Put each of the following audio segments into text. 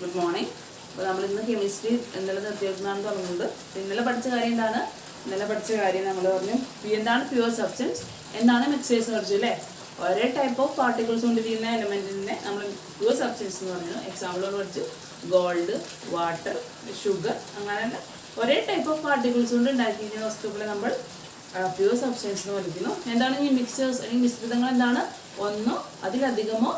Good morning. അപ്പോൾ നമ്മൾ ഇന്ന് കെമിസ്ട്രി ഇന്നലെ നിർത്തിയെടുക്കുന്നതാണ് തുടങ്ങുന്നത്. ഇന്നലെ പഠിച്ച കാര്യം എന്താണ്? ഇന്നലെ പഠിച്ച കാര്യം നമ്മൾ പറഞ്ഞു എന്താണ് പ്യുവർ സബ്സ്റ്റൻസ്, എന്താണ് മിക്സേഴ്സ് പഠിച്ചു അല്ലേ. ഒരേ ടൈപ്പ് ഓഫ് പാർട്ടിക്കിൾസ് കൊണ്ടിരിക്കുന്ന എലമെൻറ്റിനെ നമ്മൾ പ്യുവർ സബ്സ്റ്റൻസ് എന്ന് പറഞ്ഞു. എക്സാമ്പിളുകൾ പഠിച്ചു. ഗോൾഡ്, വാട്ടർ, ഷുഗർ, അങ്ങനെ ഒരേ ടൈപ്പ് ഓഫ് പാർട്ടിക്കിൾസ് കൊണ്ട് ഉണ്ടാക്കിയിരിക്കുന്ന വസ്തുക്കളെ നമ്മൾ പ്യുവർ സബ്സ്റ്റൻസ് എന്ന് വിളിക്കുന്നു. എന്താണ് ഈ മിക്സേഴ്സ് അല്ലെങ്കിൽ മിശ്രിതങ്ങൾ? എന്താണ്? ഒന്നോ അതിലധികമോ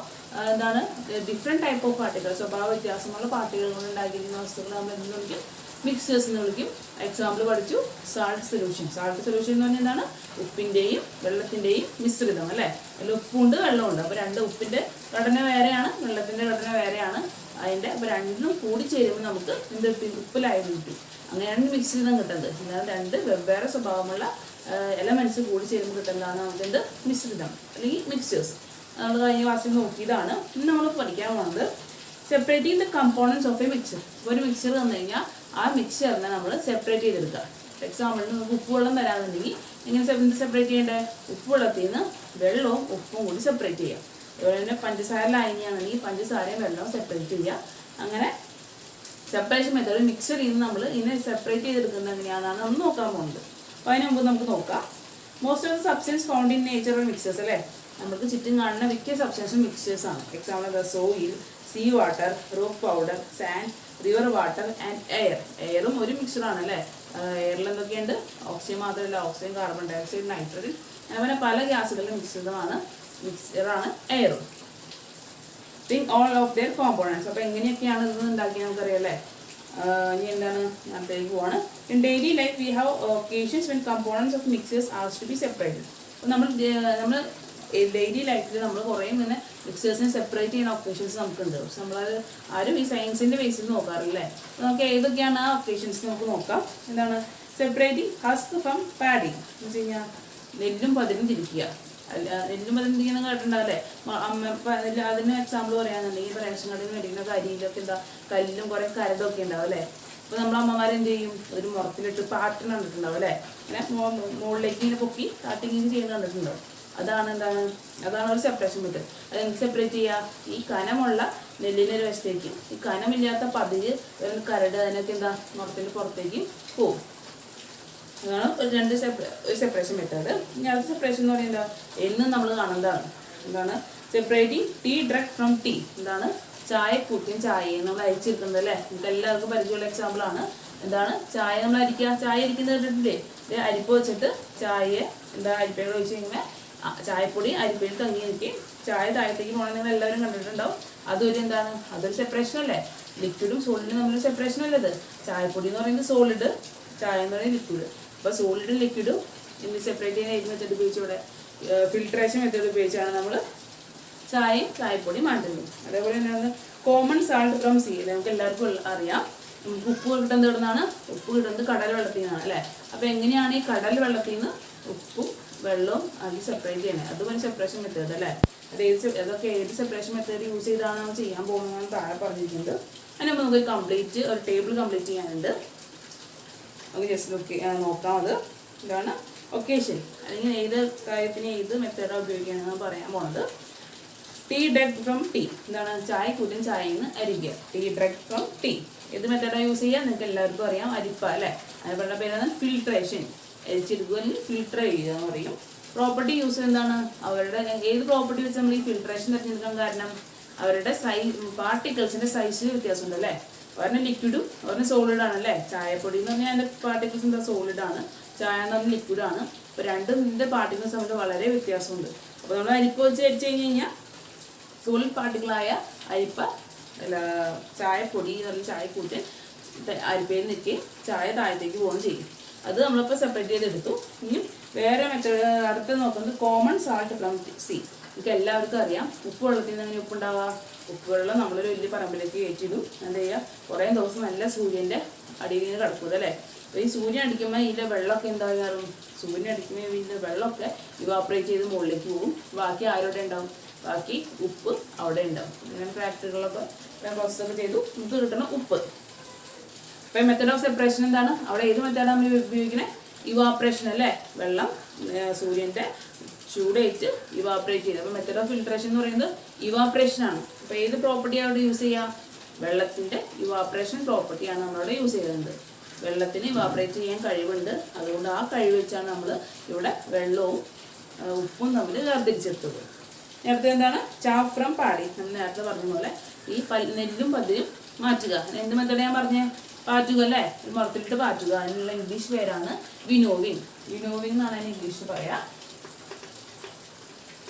എന്താണ് ഡിഫറെൻറ്റ് ടൈപ്പ് ഓഫ് പാർട്ടിക്കിൾ, സ്വഭാവ വ്യത്യാസമുള്ള പാർട്ടികൾ കൊണ്ട് ഉണ്ടാക്കിയിരിക്കുന്ന വസ്തുക്കൾ നമ്മൾ എന്ത് വിളിക്കും? മിക്സേഴ്സ് എന്ന് വിളിക്കും. എക്സാമ്പിൾ പഠിച്ചു സാൾട്ട് സൊല്യൂഷൻ. സാൾട്ട് സൊല്യൂഷൻ എന്ന് പറഞ്ഞാൽ എന്താണ്? ഉപ്പിൻ്റെയും വെള്ളത്തിൻ്റെയും മിശ്രിതം അല്ലേ. അതിൽ ഉപ്പുണ്ട് വെള്ളമുണ്ട്. അപ്പോൾ രണ്ട് ഉപ്പിൻ്റെ ഘടന വേറെയാണ്, വെള്ളത്തിൻ്റെ ഘടന വേറെയാണ്. അതിൻ്റെ അപ്പോൾ രണ്ടും കൂടി ചേരുമ്പോൾ നമുക്ക് എന്ത് ഉപ്പിലായത് കിട്ടും. അങ്ങനെയാണ് മിശ്രിതം കിട്ടുന്നത്. എന്നാൽ രണ്ട് വെവ്വേറെ സ്വഭാവമുള്ള എലമെൻറ്റ്സ് കൂടി ചേരുമ്പോൾ കിട്ടുന്നതാണ് നമുക്ക് എന്ത് മിശ്രിതം അല്ലെങ്കിൽ മിക്സേഴ്സ്. നമ്മൾ കഴിഞ്ഞ ക്ലാസ്സിൽ നോക്കിയതാണ്. ഇന്ന് നമ്മൾ പഠിക്കാൻ പോകുന്നത് separating the components of a mixer. ഒരു മിക്സർ തന്നു കഴിഞ്ഞാൽ ആ മിക്സറിനെ നമ്മൾ സെപ്പറേറ്റ് ചെയ്തെടുക്കുക. എക്സാമ്പിളിന് നമുക്ക് ഉപ്പുവെള്ളം തരാമെന്നുണ്ടെങ്കിൽ എങ്ങനെ സെപ്പറേറ്റ് ചെയ്യേണ്ടത്? ഉപ്പുവെള്ളത്തിൽ നിന്ന് വെള്ളവും ഉപ്പും കൂടി സെപ്പറേറ്റ് ചെയ്യുക. അതുപോലെ തന്നെ പഞ്ചസാര ലായനിയാണെങ്കിൽ പഞ്ചസാരയും വെള്ളവും സെപ്പറേറ്റ് ചെയ്യുക. അങ്ങനെ സെപ്പറേഷൻ മെത്തേഡ് മിക്സറിൽ നിന്ന് നമ്മൾ ഇതിനെ സെപ്പറേറ്റ് ചെയ്തെടുക്കുന്നത് എങ്ങനെയാണെന്നാണ് നമ്മൾ നോക്കാൻ പോകുന്നത്. അപ്പോൾ അതിന് മുമ്പ് നമുക്ക് നോക്കാം. Most of the substance found in nature of mixers അല്ലേ. നമുക്ക് ചുറ്റും കാണുന്ന മിക്ക സബ്സ്റ്റൻസും മിക്സേഴ്സ് ആണ്. Example soil, sea water, rock powder, sand, river water and air. എയറും ഒരു മിക്സറാണ് അല്ലേ. എയറിൽ എന്തൊക്കെയുണ്ട്? ഓക്സിജൻ മാത്രമല്ല, oxygen, carbon dye oxide, nitrogen, അങ്ങനെ പല ഗ്യാസുകളുടെ മിക്സറാണ് എയറും. Think all of their components. അപ്പോൾ എങ്ങനെയൊക്കെയാണ് ഇത് ഉണ്ടാക്കിയത് നമുക്കറിയാം അല്ലേ. ഇനി എന്താണ് അടുത്തേക്ക് പോവാണ്. In daily life we have occasions when components of mixtures are to be separated. അപ്പോൾ നമ്മൾ ഡെയിലി ലൈഫിൽ നമ്മൾ കുറേ ഇങ്ങനെ മിക്സേഴ്സിനെ സെപ്പറേറ്റ് ചെയ്യുന്ന ഒക്കേഷൻസ് നമുക്കുണ്ട്. പക്ഷെ നമ്മളത് ആരും ഈ സയൻസിൻ്റെ ബേസിൽ നോക്കാറില്ലേ. അപ്പോൾ നമുക്ക് ഏതൊക്കെയാണ് ആ ഒക്കേഷൻസ് നമുക്ക് നോക്കാം. എന്താണ്? സെപ്പറേറ്റിംഗ് ഹസ്ക് ഫ്രം പാഡി എന്ന് വെച്ച് കഴിഞ്ഞാൽ നെല്ലും പതിരും തിരിക്കുക. നെല്ലും പതിരും തിരിക്കുന്ന കേട്ടിട്ടുണ്ടാവില്ലേ. അതിന് എക്സാമ്പിൾ പറയാന്നുണ്ടെങ്കിൽ ഇപ്പോൾ റേഷൻ കടയിൽ മേടിക്കുന്ന കരിയിലൊക്കെ എന്താ കല്ലും കുറേ കരടൊക്കെ ഉണ്ടാവും അല്ലേ. അപ്പോൾ നമ്മൾ അമ്മമാരെന്ത് ചെയ്യും? ഒരു മുറത്തിലിട്ട് പാട്ടൺ കണ്ടിട്ടുണ്ടാവും അല്ലേ. ഇങ്ങനെ മുകളിലേക്ക് ഇങ്ങനെ പൊക്കി കാട്ടിങ്ങനെ ചെയ്യുന്ന കണ്ടിട്ടുണ്ടാവും. അതാണ് ഒരു സെപ്പറേഷൻ മെത്തേഡ്. അതെന്ത് സെപ്പറേറ്റ് ചെയ്യുക? ഈ കനമുള്ള നെല്ലിൻ്റെ ഒരു വശത്തേക്ക് ഈ കനമില്ലാത്ത പതിര് കരട് അതിനൊക്കെ എന്താ മുറത്തിൻ്റെ പുറത്തേക്ക് പോകും. അതാണ് ഒരു സെപ്പറേഷൻ മെത്തേഡ്. ഇനി അടുത്ത സെപ്പറേഷൻ എന്ന് പറയുന്നത് എന്നും നമ്മൾ കാണുന്നതാണ്. എന്താണ്? Separating tea drug from tea. എന്താണ്? ചായക്കൂട്ടിയും ചായയും നമ്മൾ അരിച്ചെടുക്കുന്നത് അല്ലേ. നമുക്ക് എല്ലാവർക്കും പരിചയമുള്ള എക്സാമ്പിളാണ്. എന്താണ്? ചായ നമ്മൾ അരിക്കുക. ചായ അരിക്കുന്നത് കേട്ടിട്ടില്ലേ? അരിപ്പ് വെച്ചിട്ട് ചായയെ അരിപ്പയിൽ ഒഴിച്ച് ഇങ്ങനെ ചായപ്പൊടി അരിപ്പയിൽ തങ്ങി നിൽക്കുകയും ചായ താഴത്തേക്ക് പോകണമെന്ന് നിങ്ങൾ എല്ലാവരും കണ്ടിട്ടുണ്ടാവും. അതൊരു സെപ്പറേഷൻ അല്ലേ. ലിക്വിഡും സോളിഡും തമ്മിലൊരു സെപ്പറേഷൻ അല്ലേ ഇത്. ചായപ്പൊടി എന്ന് പറയുന്നത് സോളിഡ്, ചായ എന്ന് പറയുന്നത് ലിക്വിഡ്. അപ്പോൾ സോളിഡും ലിക്വിഡും ഇന്ന് സെപ്പറേറ്റ് ചെയ്യുന്ന ഏത് മെത്തേഡ് ഉപയോഗിച്ച് ഇവിടെ ഫിൽട്രേഷൻ മെത്തേഡ് ഉപയോഗിച്ചാണ് നമ്മൾ ചായയും ചായപ്പൊടി മാറ്റുന്നത്. അതേപോലെ തന്നെയാണ് കോമൺ സാൾട്ട് ഫ്രം സീ. നമുക്ക് എല്ലാവർക്കും അറിയാം. ഉപ്പ് കിട്ടുന്നത് എവിടെ നിന്നാണ്? ഉപ്പ് കിട്ടുന്നത് കടൽ വെള്ളത്തിൽ നിന്നാണ് അല്ലേ. അപ്പോൾ എങ്ങനെയാണ് ഈ കടൽ വെള്ളത്തിൽ നിന്ന് ഉപ്പും വെള്ളവും അത് സെപ്പറേറ്റ് ചെയ്യണേ? അതുപോലെ സെപ്പറേഷൻ മെത്തേഡ് അല്ലേ. അതൊക്കെ ഏത് സെപ്പറേഷൻ മെത്തേഡ് യൂസ് ചെയ്താണ് നമ്മൾ ചെയ്യാൻ പോകുന്നതെന്ന് താഴെ പറഞ്ഞിരിക്കുന്നത്. അതിന് നമുക്ക് ഒരു ടേബിൾ കംപ്ലീറ്റ് ചെയ്യാനുണ്ട്. നമുക്ക് ജസ്റ്റ് നോക്കാം. അത് ഇതാണ് ഒക്കേഷൻ അല്ലെങ്കിൽ ഏത് കാര്യത്തിന് ഏത് മെത്തേഡാണ് ഉപയോഗിക്കുകയാണെന്ന് പറയാൻ പോണത്. Tea drug from tea. എന്താണ്? ചായക്കൂട്ടും ചായയിൽ നിന്ന് അരിക്കുക. ടീ ഡ്രഗ് ഫ്രം ടീ ഏത് മെത്തേഡാണ് യൂസ് ചെയ്യുക? നിങ്ങൾക്ക് എല്ലാവർക്കും അറിയാം, അരിപ്പ അല്ലേ. അതേപോലെ പേരാണ് ഫിൽട്രേഷൻ. അരിച്ചെടുക്കുക അല്ലെങ്കിൽ ഫിൽട്ടർ ചെയ്യുക എന്ന് പറയും. പ്രോപ്പർട്ടി യൂസ് എന്താണ്? അവരുടെ ഏത് പ്രോപ്പർട്ടി വെച്ച് നമ്മൾ ഈ ഫിൽട്രേഷൻ തിരഞ്ഞെടുക്കാൻ കാരണം അവരുടെ പാർട്ടിക്കിൾസിൻ്റെ സൈസിൽ വ്യത്യാസമുണ്ട് അല്ലേ. ഒരെണ്ണം ലിക്വിഡും ഒരെണ്ണം സോളിഡാണ് അല്ലേ. ചായപ്പൊടി എന്ന് പറഞ്ഞാൽ അതിൻ്റെ പാർട്ടിക്കിൾസ് എന്താ സോളിഡാണ്, ചായ എന്ന് പറഞ്ഞാൽ ലിക്വിഡാണ്. അപ്പോൾ രണ്ടിൻ്റെ പാർട്ടിക്കിൾസ് തമ്മിൽ വളരെ വ്യത്യാസമുണ്ട്. അപ്പോൾ നമ്മൾ അരിപ്പ വെച്ച് അരിച്ചു കഴിഞ്ഞ് കഴിഞ്ഞാൽ സോളിഡ് പാർട്ടിക്കിളായ അരിപ്പ ചായപ്പൊടി എന്ന് പറഞ്ഞാൽ ചായക്കൂട്ട് അരിപ്പയിൽ നിൽക്കുകയും ചായ താഴത്തേക്ക് പോവുകയും ചെയ്യും. അത് നമ്മളിപ്പോൾ സെപ്പറേറ്റ് ചെയ്തെടുത്തു. ഇനി വേറെ മെത്തേഡ് അടുത്ത് നോക്കുന്നത് കോമൺ സാൾട്ട് ഫ്രം സീ. നമുക്ക് എല്ലാവർക്കും അറിയാം ഉപ്പ് വെള്ളത്തിൽ നിന്ന് എങ്ങനെ ഉപ്പുണ്ടാവുക? ഉപ്പുവെള്ളം നമ്മളൊരു വലിയ പറമ്പിലേക്ക് കയറ്റിയിടും. എന്താ ചെയ്യുക? കുറേ ദിവസം നല്ല സൂര്യൻ്റെ അടിയിൽ നിന്ന് കിടക്കുക അല്ലേ. അപ്പോൾ ഈ സൂര്യൻ അടിക്കുമ്പോൾ ഇതിൻ്റെ വെള്ളമൊക്കെ എന്താകും? സൂര്യൻ അടിക്കുമ്പോൾ ഇതിൻ്റെ വെള്ളമൊക്കെ ഇവാപ്പറേറ്റ് ചെയ്ത് മുകളിലേക്ക് പോകും. ബാക്കി ആരോടെ ഉണ്ടാവും? ബാക്കി ഉപ്പ് അവിടെ ഉണ്ടാവും. ഇങ്ങനെ ഫാക്ടറികളൊക്കെ പ്രോസസ്സൊക്കെ ചെയ്തു നമുക്ക് കിട്ടണം ഉപ്പ്. അപ്പോൾ മെത്തേഡ് ഓഫ് സെപ്പറേഷൻ എന്താണ്? അവിടെ ഏത് മെത്തേഡാണ് നമ്മൾ ഉപയോഗിക്കുന്നത്? ഇവാപ്പറേഷൻ അല്ലേ. വെള്ളം സൂര്യൻ്റെ ചൂടേറ്റ് ഇവാപ്പറേറ്റ് ചെയ്ത്. അപ്പോൾ മെത്തേഡ് ഓഫ് ഫിൽട്രേഷൻ എന്ന് പറയുന്നത് ഇവാപ്പറേഷൻ ആണ്. അപ്പോൾ ഏത് പ്രോപ്പർട്ടിയാണ് അവിടെ യൂസ് ചെയ്യുക? വെള്ളത്തിൻ്റെ ഇവാപ്പറേഷൻ പ്രോപ്പർട്ടിയാണ് നമ്മളിവിടെ യൂസ് ചെയ്യുന്നത്. വെള്ളത്തിന് ഇവാപ്പറേറ്റ് ചെയ്യാൻ കഴിവുണ്ട്. അതുകൊണ്ട് ആ കഴിവ് വെച്ചാണ് നമ്മൾ ഇവിടെ വെള്ളവും ഉപ്പും തമ്മിൽ വേർതിരിച്ചെടുത്തത്. നേരത്തെ എന്താണ് ചാഫ് ഫ്രം പാടി, നമ്മൾ നേരത്തെ പറഞ്ഞ പോലെ ഈ നെല്ലും പതിരും മാറ്റുക. എന്ത് മെത്തേഡ് ഞാൻ പറഞ്ഞേ? പാറ്റുക അല്ലേ, മുറത്തിലിട്ട് പാറ്റുക. അതിനുള്ള ഇംഗ്ലീഷ് പേരാണ് വിനോവിങ്. വിനോവിങ് എന്നാണ് അതിന് ഇംഗ്ലീഷ് പറയാ,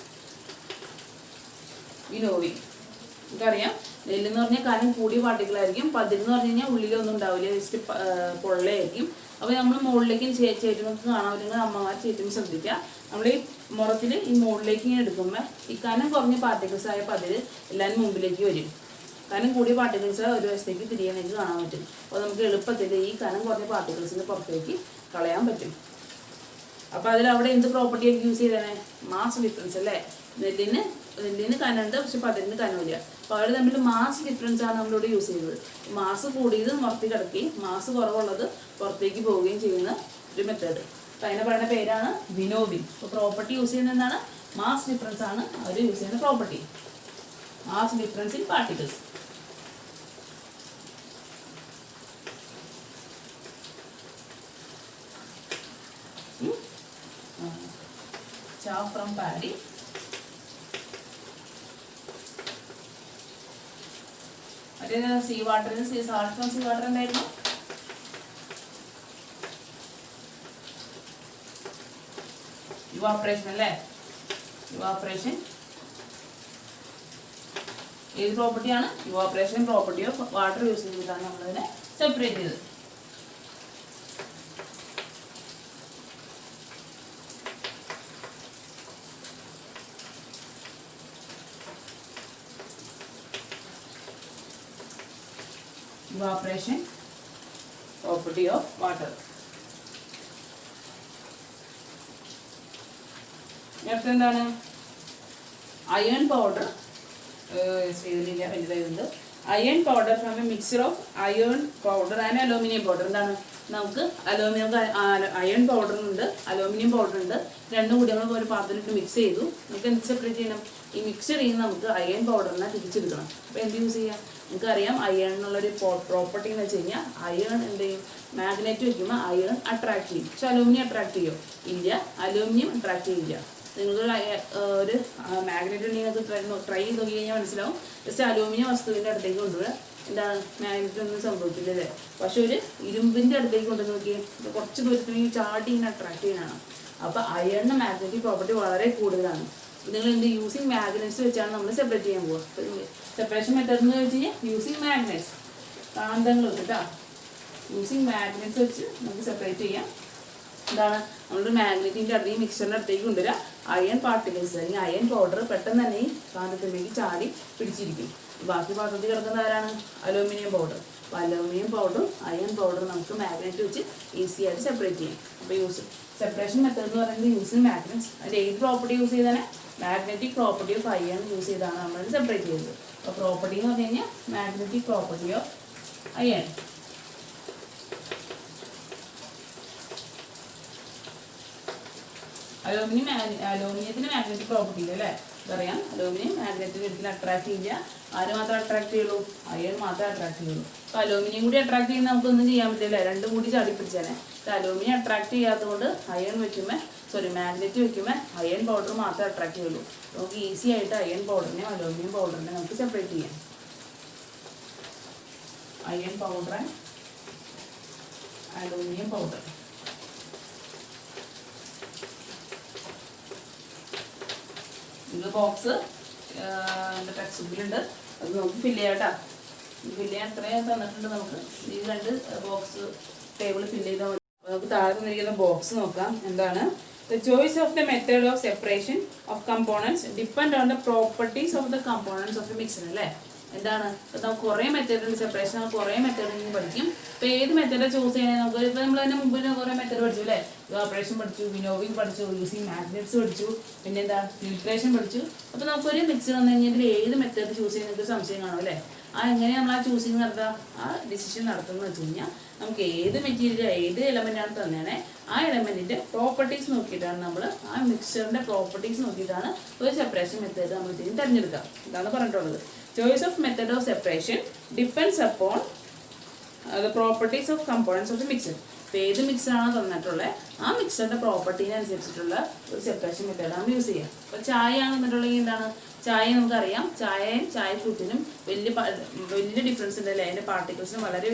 വിനോവിങ്. നമുക്കറിയാം നെല്ലെന്ന് പറഞ്ഞാൽ കനം കൂടിയ പാർട്ടിക്കിളായിരിക്കും. പതിരെന്ന് പറഞ്ഞു കഴിഞ്ഞാൽ ഉള്ളിലൊന്നും ഉണ്ടാവില്ല, ജസ്റ്റ് പൊള്ളയായിരിക്കും. അപ്പോൾ നമ്മൾ മുകളിലേക്ക് ചേറ്റുമ്പോൾ കാണാൻ പറ്റുന്ന അമ്മമാർ ചേറ്റുമ്പോൾ ശ്രദ്ധിക്കുക. നമ്മൾ ഈ മുറത്തിൽ ഈ മുകളിലേക്ക് ഇങ്ങനെ എടുക്കുമ്പോൾ ഈ കനം കുറഞ്ഞ പാർട്ടിക്കിൾസ് ആയ പതിര് എല്ലാവരും മുമ്പിലേക്ക് വരും. കനം കൂടിയ പാർട്ടിക്കിൾസ് ഒരു വശത്തേക്ക് തിരിയാനായിട്ട് കാണാൻ പറ്റും. അപ്പോൾ നമുക്ക് എളുപ്പത്തിൽ ഈ കനം കുറഞ്ഞ പാർട്ടിക്കിൾസിന് പുറത്തേക്ക് കളയാൻ പറ്റും. അപ്പോൾ അതിലവിടെ എന്ത് പ്രോപ്പർട്ടിയായിരിക്കും യൂസ് ചെയ്തേ? മാസ് ഡിഫറൻസ് അല്ലേ. നെല്ലിന് കനമുണ്ട്, പക്ഷെ പതിരിന് കനമില്ല. അപ്പോൾ അവർ തമ്മിൽ മാസ് ഡിഫറൻസ് ആണ് നമ്മളിവിടെ യൂസ് ചെയ്തത്. മാസ് കൂടിയത് മുറത്തി കിടക്കുകയും മാസ് കുറവുള്ളത് പുറത്തേക്ക് പോവുകയും ചെയ്യുന്ന ഒരു മെത്തേഡ്. അപ്പോൾ അതിനെ പറയുന്ന പേരാണ് വിനോവിങ്. അപ്പോൾ പ്രോപ്പർട്ടി യൂസ് ചെയ്യുന്നത് എന്താണ്? മാസ് ഡിഫറൻസ് ആണ് അവർ യൂസ് ചെയ്യുന്ന property. Mass difference in particles. chaff from paddy. Sea വാട്ടറിന് സാൾട്ട് ഫ്രം സീ വാട്ടർ എന്തായിരുന്നു? ഇവാപ്പറേഷൻ അല്ലേ. ഇവാപ്പറേഷൻ ഏത് പ്രോപ്പർട്ടിയാണ്? Evaporation property of water use ചെയ്തിട്ടാണ് നമ്മളതിനെ സെപ്പറേറ്റ് ചെയ്തത്. Evaporation property of water. Next എന്താണ്? അയൺ പൗഡർ ചെയ്തില്ല വലുതായതുകൊണ്ട്. Iron powder from a mixture of iron powder and aluminium powder. എന്താണ്? നമുക്ക് അയൺ പൗഡറുണ്ട്, അലൂമിനിയം പൗഡറുണ്ട്. രണ്ടും കൂടി നമ്മൾ ഒരു പാത്രത്തിലിട്ട് മിക്സ് ചെയ്തു. നമുക്ക് എന്ത് സെപ്പറേറ്റ് ചെയ്യണം? ഈ മിക്സർ ചെയ്യുന്ന നമുക്ക് അയൺ പൗഡറിനെ തിരിച്ചെടുക്കണം. അപ്പോൾ എന്ത് യൂസ് ചെയ്യാം? നമുക്കറിയാം അയൺ എന്നുള്ളൊരു പ്രോപ്പർട്ടി എന്ന് വെച്ച് കഴിഞ്ഞാൽ അയൺ എന്ത് ചെയ്യും? മാഗ്നറ്റ് വയ്ക്കുമ്പോൾ അയൺ അട്രാക്ട് ചെയ്യും. പക്ഷെ അലൂമിനിയം അട്രാക്ട് ചെയ്യുമോ? ഇല്ല, അലൂമിനിയം അട്രാക്ട് ചെയ്യില്ല. നിങ്ങൾ ഒരു മാഗ്നറ്റ് ഉണ്ടെങ്കിൽ ട്രൈ ചെയ്ത് നോക്കി കഴിഞ്ഞാൽ മനസ്സിലാവും. ജസ്റ്റ് അലൂമിനിയം വസ്തുവിൻ്റെ അടുത്തേക്ക് കൊണ്ടുവരിക, എന്താണ് മാഗ്നറ്റ് ഒന്നും സംഭവിക്കില്ലല്ലേ. പക്ഷെ ഒരു ഇരുമ്പിൻ്റെ അടുത്തേക്ക് കൊണ്ടുവന്ന് നോക്കിയാൽ കുറച്ച് ദൂരത്തിന് ചാടി ഇങ്ങനെ അട്രാക്ട് ചെയ്യാനാണ്. അപ്പോൾ അയണിന് മാഗ്നറ്റിക് പ്രോപ്പർട്ടി വളരെ കൂടുതലാണ്. നിങ്ങൾ എന്ത് യൂസിങ് മാഗ്നറ്റ്സ് വെച്ചാണ് നമ്മൾ സെപ്പറേറ്റ് ചെയ്യാൻ പോകുക. സെപ്പറേഷൻ മെത്തേഡ് എന്ന് വെച്ച് കഴിഞ്ഞാൽ യൂസിങ് മാഗ്നറ്റ്സ്, കാന്തങ്ങൾ വെച്ചിട്ടാ. യൂസിങ് മാഗ്നറ്റ്സ് വെച്ച് നമുക്ക് സെപ്പറേറ്റ് ചെയ്യാം. എന്താണ്? നമ്മളൊരു മാഗ്നറ്റിൻ്റെ അടുത്ത് ഈ മിക്സറിൻ്റെ അടുത്തേക്ക് കൊണ്ടുവരിക. അയൺ പാർട്ടിക്കിൾസ് അല്ലെങ്കിൽ അയൺ പൗഡർ പെട്ടെന്ന് തന്നെ ഈ കാന്തത്തിലേക്ക് ചാടി പിടിച്ചിരിക്കും. ബാക്കി പാത്രത്തിൽ കിടക്കുന്ന ആരാണ്? Aluminium powder. അപ്പോൾ അലൂമിനിയം പൗഡറും അയൺ പൗഡറും നമുക്ക് മാഗ്നറ്റ് വെച്ച് ഈസി ആയിട്ട് സെപ്പറേറ്റ് ചെയ്യാം. അപ്പോൾ സെപ്പറേഷൻ മെത്തേഡ് എന്ന് പറയുന്നത് യൂസിങ് മാഗ്നറ്റ്സ്. അതിൻ്റെ ഏത് പ്രോപ്പർട്ടി യൂസ് ചെയ്താൽ? Magnetic property of iron use ചെയ്താണ് നമ്മൾ സെപ്പറേറ്റ് ചെയ്തത്. അപ്പോൾ പ്രോപ്പർട്ടി എന്ന് പറഞ്ഞു കഴിഞ്ഞാൽ മാഗ്നറ്റിക് പ്രോപ്പർട്ടി ഓഫ് അയൺ. അലൂമിനിയത്തിന് മാഗ്നറ്റിക് പ്രോപ്പർട്ടി ഇല്ല അല്ലേ? അതറിയാം. അലൂമിനിയം മാഗ്നറ്റിക് ഒരിക്കലും അട്രാക്ട് ചെയ്യില്ല. ആര് മാത്രമേ അട്രാക്ട് ചെയ്യുള്ളൂ? അയൺ മാത്രമേ അട്രാക്ട് ചെയ്യുള്ളൂ. അപ്പോൾ അലൂമിനിയം കൂടി അട്രാക്ട് ചെയ്യുന്ന നമുക്കൊന്നും ചെയ്യാൻ പറ്റില്ല, രണ്ടും കൂടി ചാടി പിടിച്ചാലേ. അലൂമിനിയം അട്രാക്ട് ചെയ്യാത്തതുകൊണ്ട് അയൺ വെക്കുമ്പോൾ മാഗ്നറ്റ് വെക്കുമ്പോൾ അയൺ പൗഡർ മാത്രമേ അട്രാക്ട് ചെയ്യുള്ളൂ. നമുക്ക് ഈസി ആയിട്ട് അയൺ പൗഡറിനെ അലൂമിനിയം പൗഡറിനെ നമുക്ക് സെപ്പറേറ്റ് ചെയ്യാം. Iron powder and aluminium powder. ഇത് ബോക്സ് എൻ്റെ ടെക്സ്റ്റ് ബുക്കിലുണ്ട്, അത് നമുക്ക് ഫില്ല് ചെയ്യാം കേട്ടോ. ഫില്ല് ചെയ്യാൻ എത്രയും തന്നിട്ടുണ്ട്. നമുക്ക് ഈ 2 ബോക്സ് ടേബിൾ ഫില്ല് ചെയ്താൽ മതി. നമുക്ക് താഴെ തന്നിരിക്കുന്ന ബോക്സ് നോക്കാം. എന്താണ്? The choice of the method of separation of components depend on the properties of the components of the mixer അല്ലേ. എന്താണ്? നമുക്ക് കുറേ മെത്തേഡുണ്ട് സെപ്പറേഷൻ, നമുക്ക് കുറേ മെത്തേഡ് പഠിക്കും. ഇപ്പോൾ ഏത് മെത്തേഡ് ചൂസ് ചെയ്യണേ നമുക്ക്. ഇപ്പോൾ നമ്മൾ അതിന് മുമ്പിൽ കുറേ മെത്തേഡ് പഠിച്ചു അല്ലേ. ഇവാപ്പറേഷൻ പഠിച്ചു, വിനോവിങ് പഠിച്ചു, യൂസിങ് മാഗ്നറ്റ്സ് പഠിച്ചു, പിന്നെ എന്താ ഫിൽട്രേഷൻ പഠിച്ചു. അപ്പോൾ നമുക്കൊരു മിക്സർ വന്നു കഴിഞ്ഞാൽ ഏത് മെത്തേഡ് ചൂസ് ചെയ്യുന്നൊക്കെ സംശയം കാണും അല്ലേ. എങ്ങനെ നമ്മൾ ആ ചൂസിങ് നടത്തുക, ആ ഡിസിഷൻ നടത്തുന്നത് വെച്ച് കഴിഞ്ഞാൽ നമുക്ക് ഏത് മെറ്റീരിയൽ ഏത് എലമെൻ്റാണ് തന്നേനെ ആ എലമെൻറ്റിൻ്റെ പ്രോപ്പർട്ടീസ് നോക്കിയിട്ടാണ് നമ്മൾ ആ മിക്സറിൻ്റെ പ്രോപ്പർട്ടീസ് നോക്കിയിട്ടാണ് ഒരു സെപ്പറേഷൻ മെത്തേഡ് നമ്മൾ തിരഞ്ഞെടുക്കുക. ഇതാണ് പറഞ്ഞിട്ടുള്ളത്. Choice of method of separation depends upon the properties of components of the mixture. ഇപ്പോൾ ഏത് മിക്സറാണോ തന്നിട്ടുള്ളത് ആ മിക്സറിൻ്റെ പ്രോപ്പർട്ടീനെ അനുസരിച്ചിട്ടുള്ള ഒരു സെപ്പറേഷൻ മെത്തേഡ് നമ്മൾ യൂസ് ചെയ്യുക. അപ്പോൾ ചായ ആണെന്നുണ്ടെങ്കിൽ എന്താണ്, ചായ നമുക്കറിയാം, ചായയും ചായക്കൂട്ടിനും വലിയ ഡിഫറൻസ് ഉണ്ട് അല്ലേ, അതിൻ്റെ പാർട്ടിക്കിൾസിനും വളരെ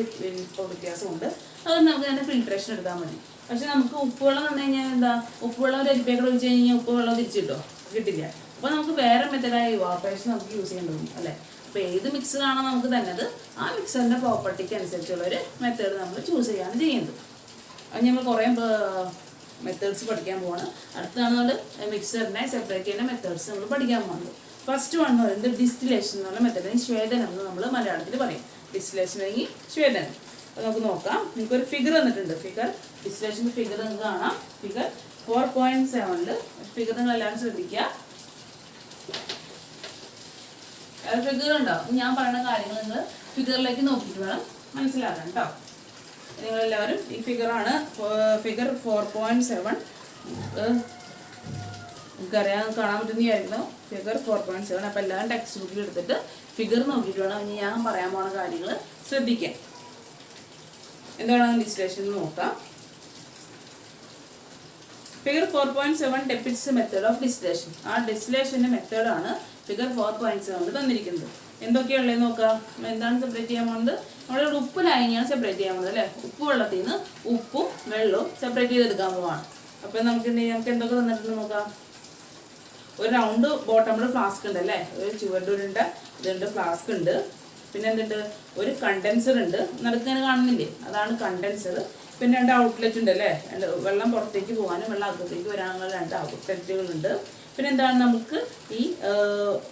വ്യത്യാസമുണ്ട്. അത് നമുക്ക് തന്നെ ഫിൽട്രേഷൻ എടുത്താൽ മതി. പക്ഷെ നമുക്ക് ഉപ്പുവെള്ളം തന്നു കഴിഞ്ഞാൽ എന്താ, ഉപ്പുവെള്ളം ഒരു അരിപ്പേക്കട ഒഴിച്ച് കഴിഞ്ഞാൽ ഉപ്പുവെള്ളം തിരിച്ചു കിട്ടുമോ, കിട്ടില്ല. അപ്പോൾ നമുക്ക് വേറെ മെത്തേഡായ ഇവാപ്പറേഷൻ നമുക്ക് യൂസ് ചെയ്യേണ്ടതുണ്ട് അല്ലേ. അപ്പോൾ ഏത് മിക്സറാണോ നമുക്ക് തന്നത് ആ മിക്സറിൻ്റെ പ്രോപ്പർട്ടിക്ക് അനുസരിച്ചുള്ളൊരു മെത്തേഡ് നമ്മൾ ചൂസ് ചെയ്യാണ് ചെയ്യുന്നത്. അത് ഞങ്ങൾ കുറേ മെത്തേഡ്സ് പഠിക്കാൻ പോവാണ്. അടുത്താണ് നമ്മൾ മിക്സറിനെ സെപ്പറേറ്റ് ചെയ്യുന്ന മെത്തേഡ്സ് നമ്മൾ പഠിക്കാൻ പോകുന്നത്. ഫസ്റ്റ് വൺ എന്ന് പറയുന്നത് ഡിസ്റ്റിലേഷൻ എന്നുള്ള മെത്തേഡ്, ശ്വേതനം എന്ന് നമ്മൾ മലയാളത്തിൽ പറയും. ഡിസ്റ്റിലേഷൻ അല്ലെങ്കിൽ ശ്വേതനം. അപ്പോൾ നമുക്ക് നോക്കാം. നിങ്ങൾക്കൊരു ഫിഗർ തന്നിട്ടുണ്ട്. ഡിസ്റ്റിലേഷൻ്റെ ഫിഗർ നിങ്ങൾക്ക് കാണാം. ഫിഗർ 4.7 ഫിഗർ നിങ്ങൾ എല്ലാവരും ശ്രദ്ധിക്കുക. ഫിഗർ ഉണ്ടാവും. ഞാൻ പറയുന്ന കാര്യങ്ങൾ നിങ്ങൾ ഫിഗറിലേക്ക് നോക്കിയിട്ട് വേണം മനസ്സിലാക്കാൻ കേട്ടോ. നിങ്ങളെല്ലാവരും ഈ ഫിഗറാണ്, ഫിഗർ 4.7 നമുക്കറിയാം, കാണാൻ പറ്റുന്നതായിരുന്നു ഫിഗർ 4.7. അപ്പോൾ എല്ലാവരും ടെക്സ്റ്റ് ബുക്കിൽ എടുത്തിട്ട് ഫിഗർ നോക്കിയിട്ട് വേണം ഇനി ഞാൻ പറയാൻ പോകുന്ന കാര്യങ്ങൾ ശ്രദ്ധിക്കാൻ. എന്താണ് ഡിസ്റ്റിലേഷൻ എന്ന് നോക്കാം. Figure 4.7 depicts method of distillation. ആ ഡിസ്റ്റിലേഷൻ്റെ മെത്തേഡാണ് ഫിഗർ 4.7 തന്നിരിക്കുന്നത്. എന്തൊക്കെയുള്ളത് നോക്കാം. എന്താണ് സെപ്പറേറ്റ് ചെയ്യാൻ പോകുന്നത്, നമ്മളിവിടെ ഉപ്പ് ലായനിയാണ് സെപ്പറേറ്റ് ചെയ്യാൻ പോകുന്നത് അല്ലേ. ഉപ്പ് വെള്ളത്തിൽ നിന്ന് ഉപ്പും വെള്ളവും സെപ്പറേറ്റ് ചെയ്തെടുക്കാൻ പോവാണ്. അപ്പോൾ നമുക്ക് എന്തൊക്കെ തന്നിട്ടുണ്ട് നോക്കാം. ഒരു റൗണ്ട് ബോട്ടമിൽ ഫ്ലാസ്ക് ഉണ്ട് അല്ലേ, ഒരു ചുവടുണ്ട്, ഇതുണ്ട്, ഫ്ലാസ്ക് ഉണ്ട്. പിന്നെ എന്തുണ്ട്, ഒരു കണ്ടൻസർ ഉണ്ട്, നടുക്കിങ്ങനെ കാണുന്നില്ലേ, അതാണ് കണ്ടൻസർ. പിന്നെ 2 ഔട്ട്ലെറ്റ് ഉണ്ട് അല്ലേ, വെള്ളം പുറത്തേക്ക് പോകാനും വെള്ളം അകത്തേക്ക് വരാനുള്ള 2 ഔട്ട്ലെറ്റുകളുണ്ട്. പിന്നെ എന്താണ്, നമുക്ക് ഈ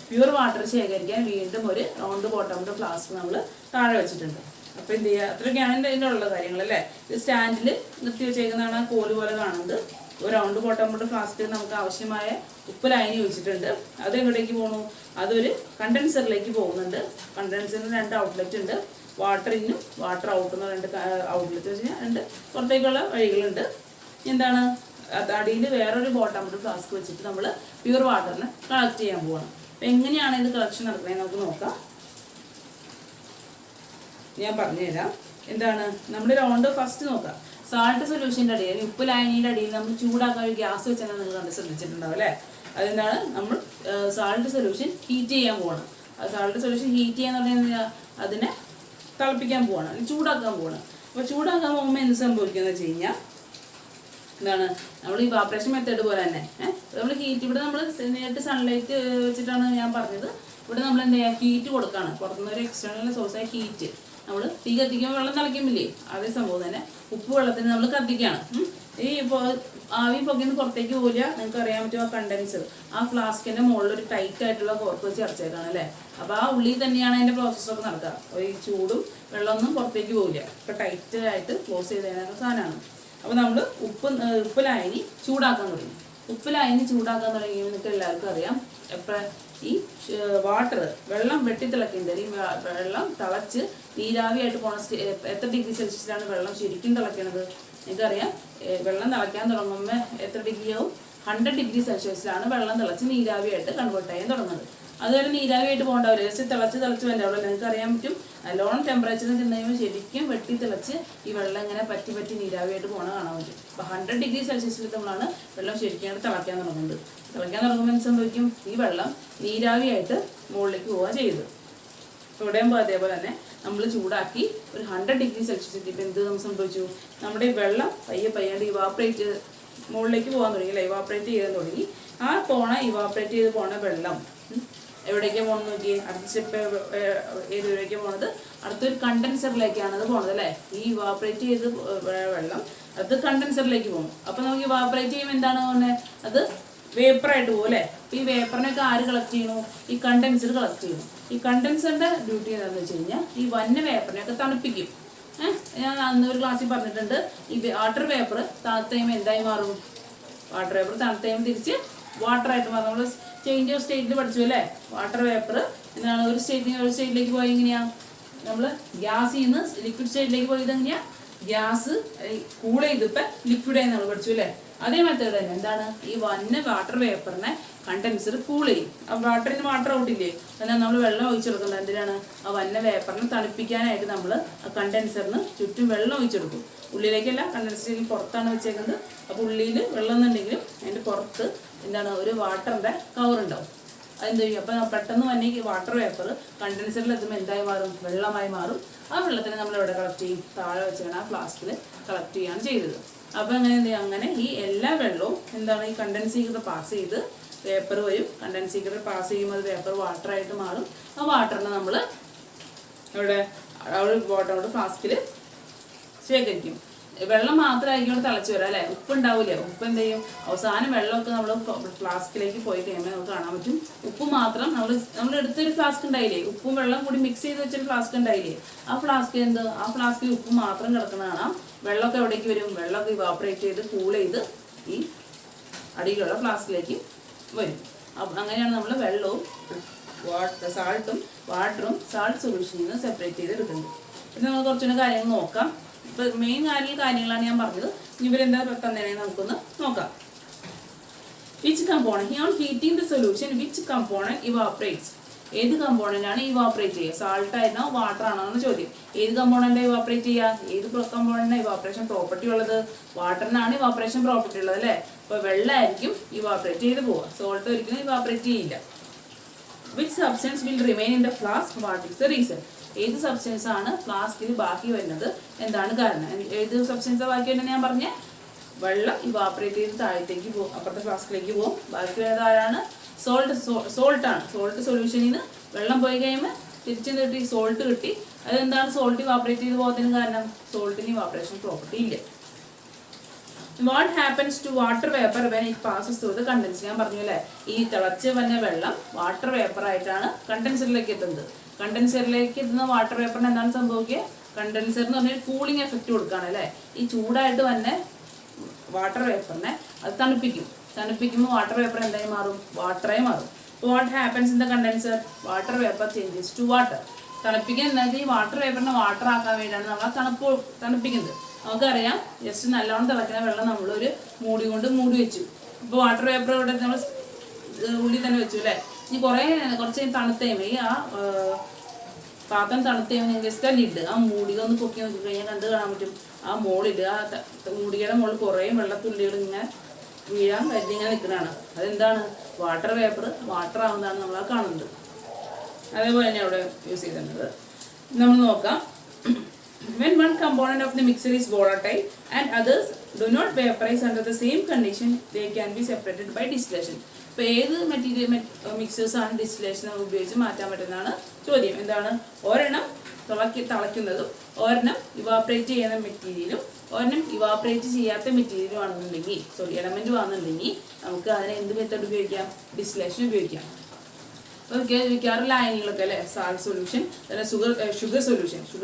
പ്യൂർ വാട്ടർ ശേഖരിക്കാൻ വീണ്ടും ഒരു റൗണ്ട് ബോട്ടമിൻ്റെ ഫ്ലാസ്ക് നമ്മൾ താഴെ വെച്ചിട്ടുണ്ട്. അപ്പോൾ എന്ത് ചെയ്യുക, അത്രയൊക്കെയാണ് ഇതിൻ്റെ ഉള്ള കാര്യങ്ങൾ അല്ലേ. ഇത് സ്റ്റാൻഡിൽ നിർത്തി വെച്ചേക്കുന്നതാണ്, ആ കോല് പോലെ കാണുന്നത്. ഒരു റൗണ്ട് ബോട്ടമിൻ്റെ ഫ്ലാസ്കിൽ നമുക്ക് ആവശ്യമായ ഉപ്പ് ലായനി വെച്ചിട്ടുണ്ട്. അത് എവിടേക്ക് പോകണു, അതൊരു കണ്ടൻസറിലേക്ക് പോകുന്നുണ്ട്. കണ്ടൻസറിന് 2 ഔട്ട്ലെറ്റ് ഉണ്ട്, വാട്ടർ ഇന്നും വാട്ടർ ഔട്ടെന്ന് 2 ഔട്ട്ലെറ്റ് വെച്ച് കഴിഞ്ഞാൽ 2 പുറത്തേക്കുള്ള വഴികളുണ്ട്. എന്താണ്, അടിയിൽ വേറൊരു ബോട്ടമിൻ്റെ ഫ്ലാസ്ക് വെച്ചിട്ട് നമ്മൾ പ്യൂർ വാട്ടറിനെ കളക്ട് ചെയ്യാൻ പോകണം. അപ്പം എങ്ങനെയാണ് ഇത് കളക്ഷൻ നടക്കുന്നത് നമുക്ക് നോക്കാം. ഞാൻ പറഞ്ഞുതരാം. എന്താണ്, നമ്മൾ റൗണ്ട് ഫസ്റ്റ് നോക്കാം. സാൾട്ട് സൊല്യൂഷൻ്റെ അടിയിൽ, ഉപ്പ് ലായനിയുടെ അടിയിൽ നമ്മൾ ചൂടാക്കാൻ ഒരു ഗ്യാസ് വെച്ചാൽ നിങ്ങൾ കണ്ട് ശ്രദ്ധിച്ചിട്ടുണ്ടാവും അല്ലേ. അതെന്താണ്, നമ്മൾ സാൾട്ട് സൊല്യൂഷൻ ഹീറ്റ് ചെയ്യാൻ പോകണം. അത് സാൾട്ട് സൊല്യൂഷൻ ഹീറ്റ് ചെയ്യാന്ന് പറഞ്ഞാൽ അതിനെ തിളപ്പിക്കാൻ പോവാണ്, ചൂടാക്കാൻ പോവാണ്. അപ്പോൾ ചൂടാക്കാൻ പോകുമ്പോൾ എന്ത് സംഭവിക്കുന്നത് വെച്ച് കഴിഞ്ഞാൽ എന്താണ്, നമ്മൾ ഈ ഇവാപറേഷൻ മെത്തേഡ് പോലെ തന്നെ നമ്മൾ ഹീറ്റ്, ഇവിടെ നമ്മൾ നേരിട്ട് സൺലൈറ്റ് വെച്ചിട്ടാണ് ഞാൻ പറഞ്ഞത്. ഇവിടെ നമ്മൾ എന്താ ചെയ്യുക, ഹീറ്റ് കൊടുക്കുകയാണ്. പുറത്തുനിന്ന് ഒരു എക്സ്റ്റേണൽ സോഴ്സായ ഹീറ്റ് നമ്മൾ തീ കത്തിക്കുമ്പോൾ വെള്ളം തിളയ്ക്കുന്നില്ലേ, അതേ സംഭവം തന്നെ ഉപ്പ് വെള്ളത്തിന് നമ്മൾ കത്തിക്കുകയാണ്. ഈ ആവി പുകയിന്ന് പുറത്തേക്ക് പോകില്ല. നിങ്ങൾക്ക് അറിയാൻ പറ്റും, ആ കണ്ടൻസർ ആ ഫ്ലാസ്കിൻ്റെ മുകളിൽ ഒരു ടൈറ്റ് ആയിട്ടുള്ള കോർക്ക് വെച്ച് അടച്ചേക്കാണ് അല്ലേ. അപ്പോൾ ആ ഉള്ളിൽ തന്നെയാണ് അതിൻ്റെ പ്രോസസ്സൊക്കെ നടക്കുക. ഈ ചൂടും വെള്ളമൊന്നും പുറത്തേക്ക് പോകില്ല. ഇപ്പോൾ ടൈറ്റ് ആയിട്ട് ക്ലോസ് ചെയ്ത് തരുന്ന സാധനമാണ്. അപ്പോൾ നമ്മൾ ഉപ്പ് ലായനി ചൂടാക്കാൻ തുടങ്ങി. ഉപ്പ് ലായനി ചൂടാക്കാൻ തുടങ്ങിയപ്പോൾ നിങ്ങൾക്ക് എല്ലാവർക്കും അറിയാം, എപ്പോൾ ഈ വാട്ടർ വെള്ളം വെട്ടിത്തിളക്കുന്നത്, ഈ വെള്ളം തിളച്ച് നീരാവിയായിട്ട് പോണ എത്ര ഡിഗ്രി സെൽഷ്യസിലാണ് വെള്ളം ശരിക്കും തിളയ്ക്കുന്നത് നിങ്ങൾക്കറിയാം. വെള്ളം തിളയ്ക്കാൻ തുടങ്ങുമ്പോൾ എത്ര ഡിഗ്രി ആവും, 100 ഡിഗ്രി സെൽഷ്യസിലാണ് വെള്ളം തിളച്ച് നീരാവിയായിട്ട് കൺവേർട്ട് ചെയ്യാൻ തുടങ്ങുന്നത്. അതുവരെ നീരാവിയായിട്ട് പോകണ്ടാവില്ല, ജസ്റ്റ് തിളച്ച് വരാവുള്ളൂ. നിങ്ങൾക്ക് അറിയാൻ പറ്റും, നല്ലോണം ടെമ്പറേച്ചറിൽ ചെന്ന് കഴിയുമ്പോൾ ശരിക്കും വെട്ടി തിളച്ച് ഈ വെള്ളം ഇങ്ങനെ പറ്റി നീരാവിയായിട്ട് പോകണ കാണാൻ പറ്റും. അപ്പോൾ 100 ഡിഗ്രി സെൽഷ്യസിലെത്തുമ്പോഴാണ് വെള്ളം ശരിക്കും തിളയ്ക്കാൻ തുടങ്ങുന്നത്. തിളയ്ക്കാൻ തുടങ്ങുമ്പോൾ എന്ത് സംഭവിക്കും, ഈ വെള്ളം നീരാവിയായിട്ട് മുകളിലേക്ക് പോവുക ചെയ്തത്. ഇവിടെയും അതേപോലെ തന്നെ നമ്മൾ ചൂടാക്കി ഒരു 100 ഡിഗ്രി സെൽഷ്യസ് എത്തിയപ്പോൾ എന്ത് സംഭവിച്ചു, നമ്മുടെ ഈ വെള്ളം പയ്യെ ഇവാപ്പറേറ്റ് മുകളിലേക്ക് പോകാൻ തുടങ്ങി അല്ലേ, ഇവാപ്പറേറ്റ് ചെയ്യാൻ തുടങ്ങി. ആ ഇവാപ്പറേറ്റ് ചെയ്ത് പോണ വെള്ളം എവിടേക്കാണ് പോകണമെന്ന് നോക്കിയേ. അടുത്ത സ്റ്റെപ്പ് ഏതിലേക്ക് പോണത്, അടുത്തൊരു കണ്ടൻസറിലേക്കാണ് അത് പോണത് അല്ലേ. ഈ ഇവാപ്പറേറ്റ് ചെയ്ത് വെള്ളം അടുത്ത് കണ്ടൻസറിലേക്ക് പോകും. അപ്പോൾ നമുക്ക് ഇവാപ്പറേറ്റ് ചെയ്യുമ്പോൾ എന്താണ് പോകുന്നത്, അത് വേപ്പറായിട്ട് പോകും അല്ലേ. അപ്പോൾ ഈ വേപ്പറിനൊക്കെ ആര് കളക്ട് ചെയ്യണു, ഈ കണ്ടൻസർ കളക്ട് ചെയ്യണം. ഈ കണ്ടൻസറിൻ്റെ ഡ്യൂട്ടി എന്താണെന്ന് വെച്ച് കഴിഞ്ഞാൽ ഈ വന്ന വേപ്പറിനെയൊക്കെ തണുപ്പിക്കും. ഞാൻ അന്ന് ഒരു ക്ലാസ്സിൽ പറഞ്ഞിട്ടുണ്ട്, ഈ വാട്ടർ വേപ്പർ തണുത്ത കഴിയുമ്പോൾ എന്തായി മാറും, വാട്ടർ വേപ്പർ തണുത്ത കഴിയുമ്പോൾ തിരിച്ച് വാട്ടറായിട്ട് മാറും. നമ്മൾ ചേഞ്ച് ഓഫ് സ്റ്റേറ്റിൽ പഠിച്ചു അല്ലേ. വാട്ടർ വേപ്പർ എന്താണ്, ഒരു സ്റ്റേറ്റിലേക്ക് പോയി എങ്ങനെയാണ്, നമ്മൾ ഗ്യാസിൽ നിന്ന് ലിക്വിഡ് സ്റ്റേറ്റിലേക്ക് പോയത് എങ്ങനെയാണ്, ഗ്യാസ് കൂൾ ചെയ്തിപ്പോൾ ലിക്വിഡായി നമ്മൾ പഠിച്ചു അല്ലേ. അതേ മെത്തേഡ് തന്നെ എന്താണ് ഈ വന്ന വാട്ടർ വേപ്പറിനെ കണ്ടൻസർ കൂൾ ചെയ്യും. ആ വാട്ടറിന് വാട്ടർ ഔട്ടില്ലേ, എന്നാൽ നമ്മൾ വെള്ളം ഒഴിച്ചെടുക്കുന്നത് എന്തിനാണ്? ആ വന്ന വേപ്പറിനെ തണുപ്പിക്കാനായിട്ട് നമ്മൾ ആ കണ്ടൻസറിന് ചുറ്റും വെള്ളം ഒഴിച്ചെടുക്കും. ഉള്ളിലേക്കല്ല, കണ്ടൻസറിന് പുറത്താണ് വെച്ചേക്കുന്നത്. അപ്പോൾ ഉള്ളിൽ വെള്ളം എന്നുണ്ടെങ്കിലും അതിൻ്റെ പുറത്ത് എന്താണ് ഒരു വാട്ടറിൻ്റെ കവർ ഉണ്ടാവും. അതെന്ത് ചെയ്യും? അപ്പം പെട്ടെന്ന് തന്നെ ഈ വാട്ടർ വേപ്പർ കണ്ടൻസറിൽ എത്തുമ്പോൾ എന്തായി മാറും? വെള്ളമായി മാറും. ആ വെള്ളത്തിനെ നമ്മൾ എവിടെ കളക്ട് ചെയ്യും? താഴെ വെച്ചാണ് ആ ഫ്ലാസ്കിൽ കളക്ട് ചെയ്യാണ് ചെയ്തത്. അപ്പോൾ അങ്ങനെ എന്ത് ചെയ്യും? അങ്ങനെ ഈ എല്ലാ വെള്ളവും എന്താണ് ഈ കണ്ടൻസീക്കർ പാസ് ചെയ്ത് പേപ്പർ വരും. കണ്ടൻസീക്കർ പാസ് ചെയ്യുമ്പോൾ അത് പേപ്പർ വാട്ടറായിട്ട് മാറും. ആ വാട്ടറിനെ നമ്മൾ ഇവിടെ വാട്ടർ ഫ്ലാസ്കിൽ ശേഖരിക്കും. വെള്ളം മാത്രമായിരിക്കും തിളച്ച് വരാം അല്ലേ? ഉപ്പ് ഉണ്ടാവില്ല. ഉപ്പ് എന്ത് ചെയ്യും? അവസാനം വെള്ളമൊക്കെ നമ്മൾ ഫ്ലാസ്കിലേക്ക് പോയി കഴിയുമ്പോൾ നമുക്ക് കാണാൻ പറ്റും ഉപ്പ് മാത്രം. നമ്മൾ എടുത്തൊരു ഫ്ലാസ്ക് ഉണ്ടായില്ലേ, ഉപ്പും വെള്ളം കൂടി മിക്സ് ചെയ്ത് വെച്ചൊരു ഫ്ലാസ്ക് ഉണ്ടായില്ലേ, ആ ഫ്ലാസ്കിൽ ഉപ്പ് മാത്രം കിടക്കുന്ന കാണാം. വെള്ളമൊക്കെ എവിടേക്ക് വരും? വെള്ളമൊക്കെ ഇവാപ്പറേറ്റ് ചെയ്ത് കൂൾ ചെയ്ത് ഈ അടിയിലുള്ള ഫ്ലാസ്കിലേക്ക് വരും. അപ്പം അങ്ങനെയാണ് നമ്മൾ വെള്ളവും വാട്ടറും സാൾട്ട് സൊല്യൂഷനിൽ നിന്ന് സെപ്പറേറ്റ് ചെയ്ത് എടുക്കുന്നത്. പിന്നെ നമ്മൾ കുറച്ചുകൂടെ കാര്യങ്ങൾ നോക്കാം. ഇപ്പം മെയിൻ കാര്യങ്ങളാണ് ഞാൻ പറഞ്ഞത്. ഇവരെന്താ തന്നേനെ നമുക്കൊന്ന് നോക്കാം. Which component on heating the solution which component evaporates? ഏത് കമ്പോണന്റ് ആണ് ഇവാപ്പറേറ്റ് ചെയ്യുക? സാൾട്ട് ആയിരുന്നോ വാട്ടർ ആണോ എന്ന് ചോദ്യം. ഏത് കമ്പോണന്റ് ഇവാപ്പറേറ്റ് ചെയ്യുക? ഏത് കമ്പോണന്റ് ഇവാപ്പറേഷൻ പ്രോപ്പർട്ടി ഉള്ളത്? വാട്ടറിനാണ് ഇവാപ്പറേഷൻ പ്രോപ്പർട്ടി ഉള്ളത് അല്ലേ? അപ്പോൾ വെള്ളമായിരിക്കും ഇവാപ്പറേറ്റ് ചെയ്ത് പോവുക. സോൾട്ട് ഒരിക്കലും ഇവാപ്പറേറ്റ് ചെയ്യില്ല. Which substance will remain in the flask? What is the reason? ഏത് സബ്സ്റ്റൻസ് ആണ് ഫ്ലാസ്കിൽ ബാക്കി വരുന്നത്? എന്താണ് കാരണം? ഏത് സബ്സ്റ്റൻസ് ബാക്കി വരുന്നത്? ഞാൻ പറഞ്ഞ വെള്ളം ഇവാപ്പറേറ്റ് ചെയ്ത് താഴത്തേക്ക് പോകും, അപ്പുറത്തെ ഫ്ലാസ്കിലേക്ക് പോകും. ബാക്കി വരുന്നത് ആരാണ്? സോൾട്ടാണ്. സോൾട്ട് സൊല്യൂഷനിൽ നിന്ന് വെള്ളം പോയി കഴിയുമ്പോൾ തിരിച്ചു കിട്ടി സോൾട്ട് കിട്ടി. അതെന്താണ് സോൾട്ട് ഇവാപ്പറേറ്റ് ചെയ്ത് പോകുന്നതിന് കാരണം? സോൾട്ടിന് ഇവാപ്പറേഷൻ പ്രോപ്പർട്ടി ഇല്ല. What happens to water vapour when it passes through the condenser? ഞാൻ പറഞ്ഞു അല്ലേ, ഈ തിളച്ച് വന്ന വെള്ളം വാട്ടർ വേപ്പറായിട്ടാണ് കണ്ടൻസറിലേക്ക് എത്തുന്നത്. കണ്ടൻസറിലേക്ക് എത്തുന്ന വാട്ടർ വേപ്പറിന് എന്താണ് സംഭവിക്കുക? കണ്ടൻസർ എന്ന് പറഞ്ഞാൽ കൂളിംഗ് എഫക്റ്റ് കൊടുക്കുകയാണ് അല്ലേ. ഈ ചൂടായിട്ട് തന്നെ വാട്ടർ വേപ്പറിനെ അത് തണുപ്പിക്കുമ്പോൾ വാട്ടർ വേപ്പർ എന്തായി മാറും? വാട്ടറായി മാറും. What happens in the condenser? Water vapour changes to water. തണുപ്പിക്കാൻ എന്താ? ഈ വാട്ടർ വേപ്പറിനെ വാട്ടർ ആക്കാൻ വേണ്ടിയാണ് നമ്മൾ തണുപ്പിക്കുന്നത്. നമുക്കറിയാം, ജസ്റ്റ് നല്ലോണം തിളക്കുന്ന വെള്ളം നമ്മളൊരു മൂടി കൊണ്ട് മൂടി വെച്ചു. ഇപ്പോൾ വാട്ടർ വേപ്പർ ഇവിടെ നമ്മൾ ഉള്ളിൽ തന്നെ വെച്ചു അല്ലേ. ഇനി കുറച്ച് തണുത്ത് കഴിയുമ്പോൾ ഈ ആ പാത്രം തണുത്ത് കഴിയുമ്പോൾ ജസ്റ്റ് ആ ലിഡ്, ആ മൂടിക ഒന്ന് പൊക്കി നോക്കി കഴിഞ്ഞാൽ കാണാൻ പറ്റും. ആ മോളിൽ ആ മൂടികയുടെ മുകളിൽ കുറേ വെള്ളത്തുള്ളികൾ ഇങ്ങനെ വീഴാൻ ഇങ്ങനെ നിൽക്കുന്നതാണ്. അതെന്താണ്? വാട്ടർ വേപ്പർ വാട്ടർ ആവുന്നതാണ് നമ്മൾ ആ കാണുന്നത്. അതേപോലെ തന്നെ അവിടെ യൂസ് ചെയ്തിട്ടുണ്ട്. നമ്മൾ നോക്കാം. When one component of the mixture is volatile and others do not vaporize under the same condition, they can be separated by distillation. ഇപ്പോൾ ഏത് മിക്സേഴ്സ് ആണ് ഡിസ്റ്റിലേഷൻ ഉപയോഗിച്ച് മാറ്റാൻ പറ്റുന്നതാണ് ചോദ്യം. എന്താണ്? ഒരെണ്ണം തിളയ്ക്കുന്നതും ഒരെണ്ണം ഇവാപ്പറേറ്റ് ചെയ്യുന്ന മെറ്റീരിയലും ഒരെണ്ണം ഇവാപ്പറേറ്റ് ചെയ്യാത്ത മെറ്റീരിയലും ആണെന്നുണ്ടെങ്കിൽ, എലമെൻറ്റും ആണെന്നുണ്ടെങ്കിൽ നമുക്ക് അതിനെ എന്ത് മെത്തേഡ് ഉപയോഗിക്കാം? ഡിസ്റ്റിലേഷൻ ഉപയോഗിക്കാം. ഓക്കെ, മിക്കവാറും ലായനികളൊക്കെ അല്ലേ, സാൾട്ട് സൊല്യൂഷൻ, ഷുഗർ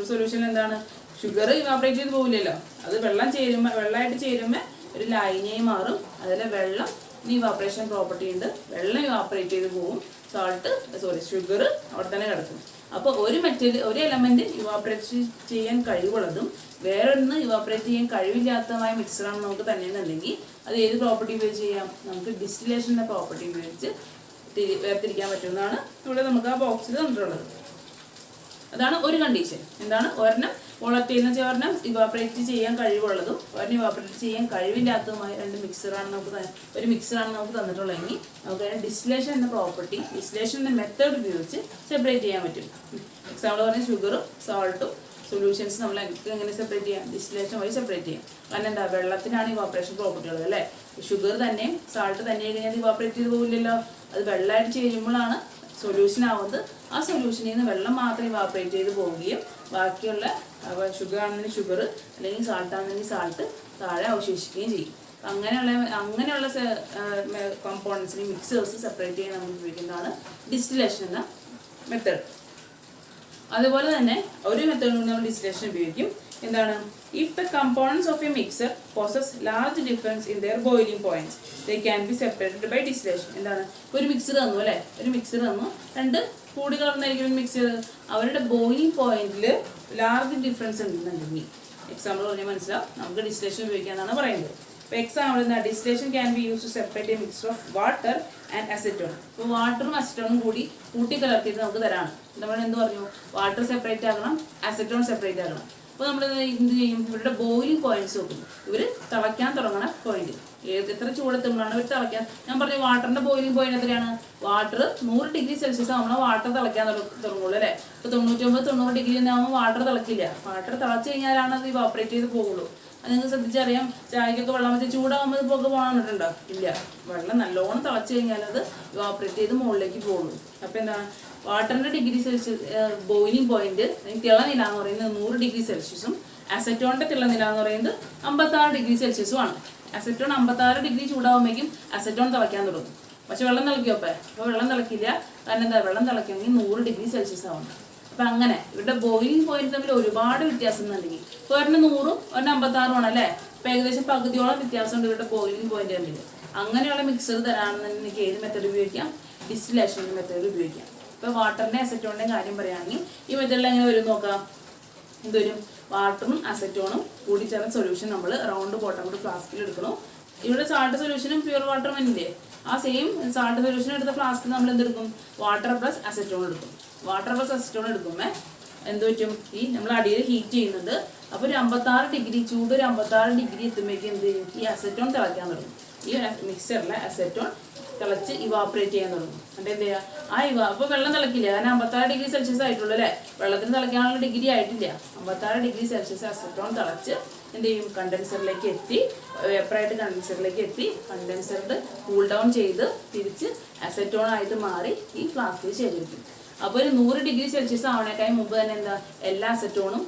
സൊല്യൂഷൻ എന്താണ്? ഷുഗർ ഇവാപ്പറേറ്റ് ചെയ്ത് പോകില്ലല്ലോ. അത് വെള്ളമായിട്ട് ചേരുമ്പോൾ ഒരു ലായനിയായി മാറും. അതിലെ വെള്ളം ഇവാപ്പറേഷൻ പ്രോപ്പർട്ടി ഉണ്ട്. വെള്ളം ഇവാപ്പറേറ്റ് ചെയ്ത് പോകും. ഷുഗർ അവിടെ തന്നെ കിടക്കും. അപ്പോൾ ഒരു എലമെന്റ് ഇവാപ്പറേറ്റ് ചെയ്യാൻ കഴിവുള്ളതും വേറൊന്ന് ഇവാപ്പറേറ്റ് ചെയ്യാൻ കഴിവില്ലാത്തതുമായ മിക്സറാണ് നമുക്ക് തന്നെയെന്നുണ്ടെങ്കിൽ അത് ഏത് പ്രോപ്പർട്ടി ഉപയോഗിച്ച് ചെയ്യാം? നമുക്ക് ഡിസ്റ്റിലേഷൻ്റെ പ്രോപ്പർട്ടി ഉപയോഗിച്ച് വേർതിരിക്കാൻ പറ്റുന്നതാണ് ഇവിടെ നമുക്ക് ആ ബോക്സിൽ തന്നിട്ടുള്ളത്. അതാണ് ഒരു കണ്ടീഷൻ. എന്താണ്? ഒരെണ്ണം വോളറ്റൈൽ എന്ന് വെച്ചാൽ ഒരെണ്ണം ഇവാപ്പറേറ്റ് ചെയ്യാൻ കഴിവുള്ളതും ഒരെണ്ണം ഇവാപ്പറേറ്റ് ചെയ്യാൻ കഴിവില്ലാത്തതുമായ ഒരു മിക്സറാണ് നമുക്ക് തന്നിട്ടുള്ളതെങ്കിൽ നമുക്ക് അതിന് ഡിസ്റ്റിലേഷൻ എന്ന പ്രോപ്പർട്ടി, ഡിസ്റ്റിലേഷൻ എന്ന മെത്തേഡ് ഉപയോഗിച്ച് സെപ്പറേറ്റ് ചെയ്യാൻ പറ്റും. എക്സാമ്പിൾ പറഞ്ഞാൽ ഷുഗറും സോൾട്ടും സൊല്യൂഷൻസ് നമ്മൾ എങ്ങനെ സെപ്പറേറ്റ് ചെയ്യാം? ഡിസ്റ്റിലേഷൻ വഴി സെപ്പറേറ്റ് ചെയ്യാം. കാരണം എന്താ? വെള്ളത്തിനാണ് ഇവാപ്പറേഷൻ പ്രോപ്പർട്ടി ഉള്ളത് അല്ലേ. ഷുഗർ തന്നെയും സാൾട്ട് തന്നെ കഴിഞ്ഞാൽ ഇവാപ്പറേറ്റ് ചെയ്ത് പോകില്ലല്ലോ. അത് വെള്ളമായിട്ട് ചേരുമ്പോഴാണ് സൊല്യൂഷൻ ആവുന്നത്. ആ സൊല്യൂഷനിൽ നിന്ന് വെള്ളം മാത്രം ഇവാപ്പറേറ്റ് ചെയ്ത് പോവുകയും ബാക്കിയുള്ള ഷുഗർ ആണെങ്കിൽ ഷുഗർ അല്ലെങ്കിൽ സാൾട്ട് ആണെങ്കിൽ സാൾട്ട് താഴെ അവശേഷിക്കുകയും ചെയ്യും. അങ്ങനെയുള്ള കോമ്പോണൻസിനെ മിക്സേഴ്സ് സെപ്പറേറ്റ് ചെയ്യാൻ നമ്മൾ ഉപയോഗിക്കുന്നതാണ് ഡിസ്റ്റിലേഷൻ എന്ന മെത്തേഡ്. അതുപോലെ തന്നെ ഒരു മെത്തേഡ് കൊണ്ട് നമ്മൾ ഡിസ്റ്റിലേഷൻ ഉപയോഗിക്കും. എന്താണ്? If the components of a mixture possess large difference in their boiling points they can be separated by distillation. എന്താണ്? ഒരു മിക്സർ തന്നു അല്ലേ, രണ്ട് കൂടി കലർന്നായിരിക്കും മിക്സർ. അവരുടെ ബോയിലിംഗ് പോയിന്റിൽ ലാർജ് ഡിഫറൻസ് ഉണ്ടെന്നുണ്ടെങ്കിൽ, എക്സാമ്പിൾ പറഞ്ഞാൽ മനസ്സിലാവും, നമുക്ക് ഡിസ്റ്റിലേഷൻ ഉപയോഗിക്കാമെന്നാണ് പറയുന്നത്. അപ്പോൾ എക്സാമ്പിൾ എന്താ, distillation can be use to separate a mixture of water and acetone. ഇപ്പോൾ വാട്ടറും അസറ്റോണും കൂടി കൂട്ടിക്കലർത്തിയിട്ട് നമുക്ക് തരാണ്. നമ്മൾ എന്ത് പറഞ്ഞു, വാട്ടർ സെപ്പറേറ്റ് ആകണം, അസറ്റോൺ സെപ്പറേറ്റ് ആകണം. അപ്പോൾ നമ്മൾ എന്ത് ചെയ്യും, ഇവരുടെ ബോയിലിംഗ് പോയിന്റ്സ് നോക്കും. ഇവർ തിളയ്ക്കാൻ തുടങ്ങണ പോയിന്റ് എത്ര ചൂടെത്തുമ്പോഴാണ് ഇവർ തിളയ്ക്കാൻ. ഞാൻ പറഞ്ഞു വാട്ടറിന്റെ ബോയിലിംഗ് പോയിന്റ് എത്രയാണ്, വാട്ടർ 100 ഡിഗ്രി സെൽഷ്യസ് ആവുമ്പോൾ വാട്ടർ തിളയ്ക്കാൻ തുടങ്ങുള്ളൂ അല്ലേ. ഇപ്പോൾ 99-90 ഡിഗ്രി ആകുമ്പോൾ വാട്ടർ തിളക്കില്ല. വാട്ടർ തിളച്ച് കഴിഞ്ഞാലാണ് അത് ഇവാപ്പറേറ്റ് ചെയ്ത് പോകുള്ളൂ. അത് നിങ്ങൾക്ക് ശ്രദ്ധിച്ചറിയാം, ചായക്കൊക്കെ വെള്ളം വെച്ച് ചൂടാകുമ്പോൾ ഇത് പുക പോകാനിട്ടുണ്ടോ, ഇല്ല. വെള്ളം നല്ലോണം തിളച്ച് കഴിഞ്ഞാൽ അത് ഇവാപ്പറേറ്റ് ചെയ്ത് മുകളിലേക്ക് പോകുള്ളൂ. അപ്പോൾ എന്താണ്, വാട്ടറിന്റെ ഡിഗ്രി സെൽഷ്യസ് ബോയിലിംഗ് പോയിന്റ് തിളനില എന്ന് പറയുന്നത് 100 ഡിഗ്രി സെൽഷ്യസും അസറ്റോണിന്റെ തിളനില എന്ന് പറയുന്നത് 56 ഡിഗ്രി സെൽഷ്യസും ആണ്. അസറ്റോൺ 56 ഡിഗ്രി ചൂടാകുമ്പോഴേക്കും അസറ്റോൺ തിളയ്ക്കാൻ തുടങ്ങും. പക്ഷെ വെള്ളം തിളയ്ക്കും. അപ്പോൾ വെള്ളം തിളക്കില്ല. കാരണം എന്താ, വെള്ളം തിളയ്ക്കണമെങ്കിൽ 100 ഡിഗ്രി സെൽഷ്യസ് ആവണം. അപ്പം അങ്ങനെ ഇവരുടെ ബോയിലിംഗ് പോയിന്റ് തമ്മിൽ ഒരുപാട് വ്യത്യാസം ഉണ്ടെങ്കിൽ, ഇപ്പോൾ ഒരെണ്ണം 100ഉം ഒരെണ്ണം 56ഉം ആണ് അല്ലേ. ഇപ്പം ഏകദേശം പകുതിയോളം വ്യത്യാസമുണ്ട് ഇവരുടെ ബോയിലിംഗ് പോയിന്റ് തമ്മിൽ. അങ്ങനെയുള്ള മിക്സർ തരാണെന്നുണ്ടെങ്കിൽ എനിക്ക് ഏത് മെത്തേഡ് ഉപയോഗിക്കാം, ഡിസ്റ്റിലേഷൻ മെത്തേഡ് ഉപയോഗിക്കാം. ഇപ്പോൾ വാട്ടറിൻ്റെ അസറ്റോണിൻ്റെയും കാര്യം പറയുകയാണെങ്കിൽ ഈ മെത്തേഡിൽ എങ്ങനെ വരും നോക്കാം. ഇതൊരു വാട്ടറും അസറ്റോണും കൂടി ചേർന്ന സൊല്യൂഷൻ നമ്മൾ റൗണ്ട് ബോട്ടം കൂടി ഫ്ലാസ്കിൽ എടുക്കണം. ഇവിടെ സാൾട്ട് സൊല്യൂഷനും പ്യൂർ വാട്ടറും ഇല്ലേ, ആ സെയിം സാൾട്ട് സൊല്യൂഷൻ എടുത്ത ഫ്ലാസ്കിൽ നമ്മൾ എന്തെടുക്കും, വാട്ടർ പ്ലസ് അസറ്റോൺ എടുക്കും. വാട്ടർ പ്ലസ് അസറ്റോൺ എടുക്കുമ്പോൾ എന്ത് പറ്റും, ഈ നമ്മൾ അടിയിൽ ഹീറ്റ് ചെയ്യുന്നുണ്ട്. അപ്പോൾ ഒരു 56 ഡിഗ്രി ചൂട്, ഒരു 56 ഡിഗ്രി എത്തുമ്പോഴേക്കും എന്ത് ചെയ്യും, ഈ അസറ്റോൺ തിളയ്ക്കാൻ തുടങ്ങും. ഈ മിക്സറിലെ അസറ്റോൺ തിളച്ച് ഇവാപ്പറേറ്റ് ചെയ്യാൻ തുടങ്ങും. എന്നിട്ട് എന്ത് ചെയ്യുക, അപ്പോൾ വെള്ളം തിളക്കില്ല. കാരണം 56 ഡിഗ്രി സെൽഷ്യസ് ആയിട്ടുള്ളൂ അല്ലേ. വെള്ളത്തിന് തിളയ്ക്കാനുള്ള ഡിഗ്രി ആയിട്ടില്ല. 56 ഡിഗ്രി സെൽഷ്യസ് അസറ്റോൺ തിളച്ച് എന്ത് ചെയ്യും, കണ്ടൻസറിലേക്ക് എത്തി, വേപ്പറായിട്ട് കണ്ടൻസറിലേക്ക് എത്തി, കണ്ടൻസറിൽ കൂൾ ഡൗൺ ചെയ്ത് തിരിച്ച് അസറ്റോൺ ആയിട്ട് മാറി ഈ ഫ്ലാസ്കിൽ ശേഖരിക്കും. അപ്പോൾ ഒരു 100 ഡിഗ്രി സെൽഷ്യസ് ആവണേക്കായി മുമ്പ് തന്നെ എന്താ, എല്ലാ അസറ്റോണും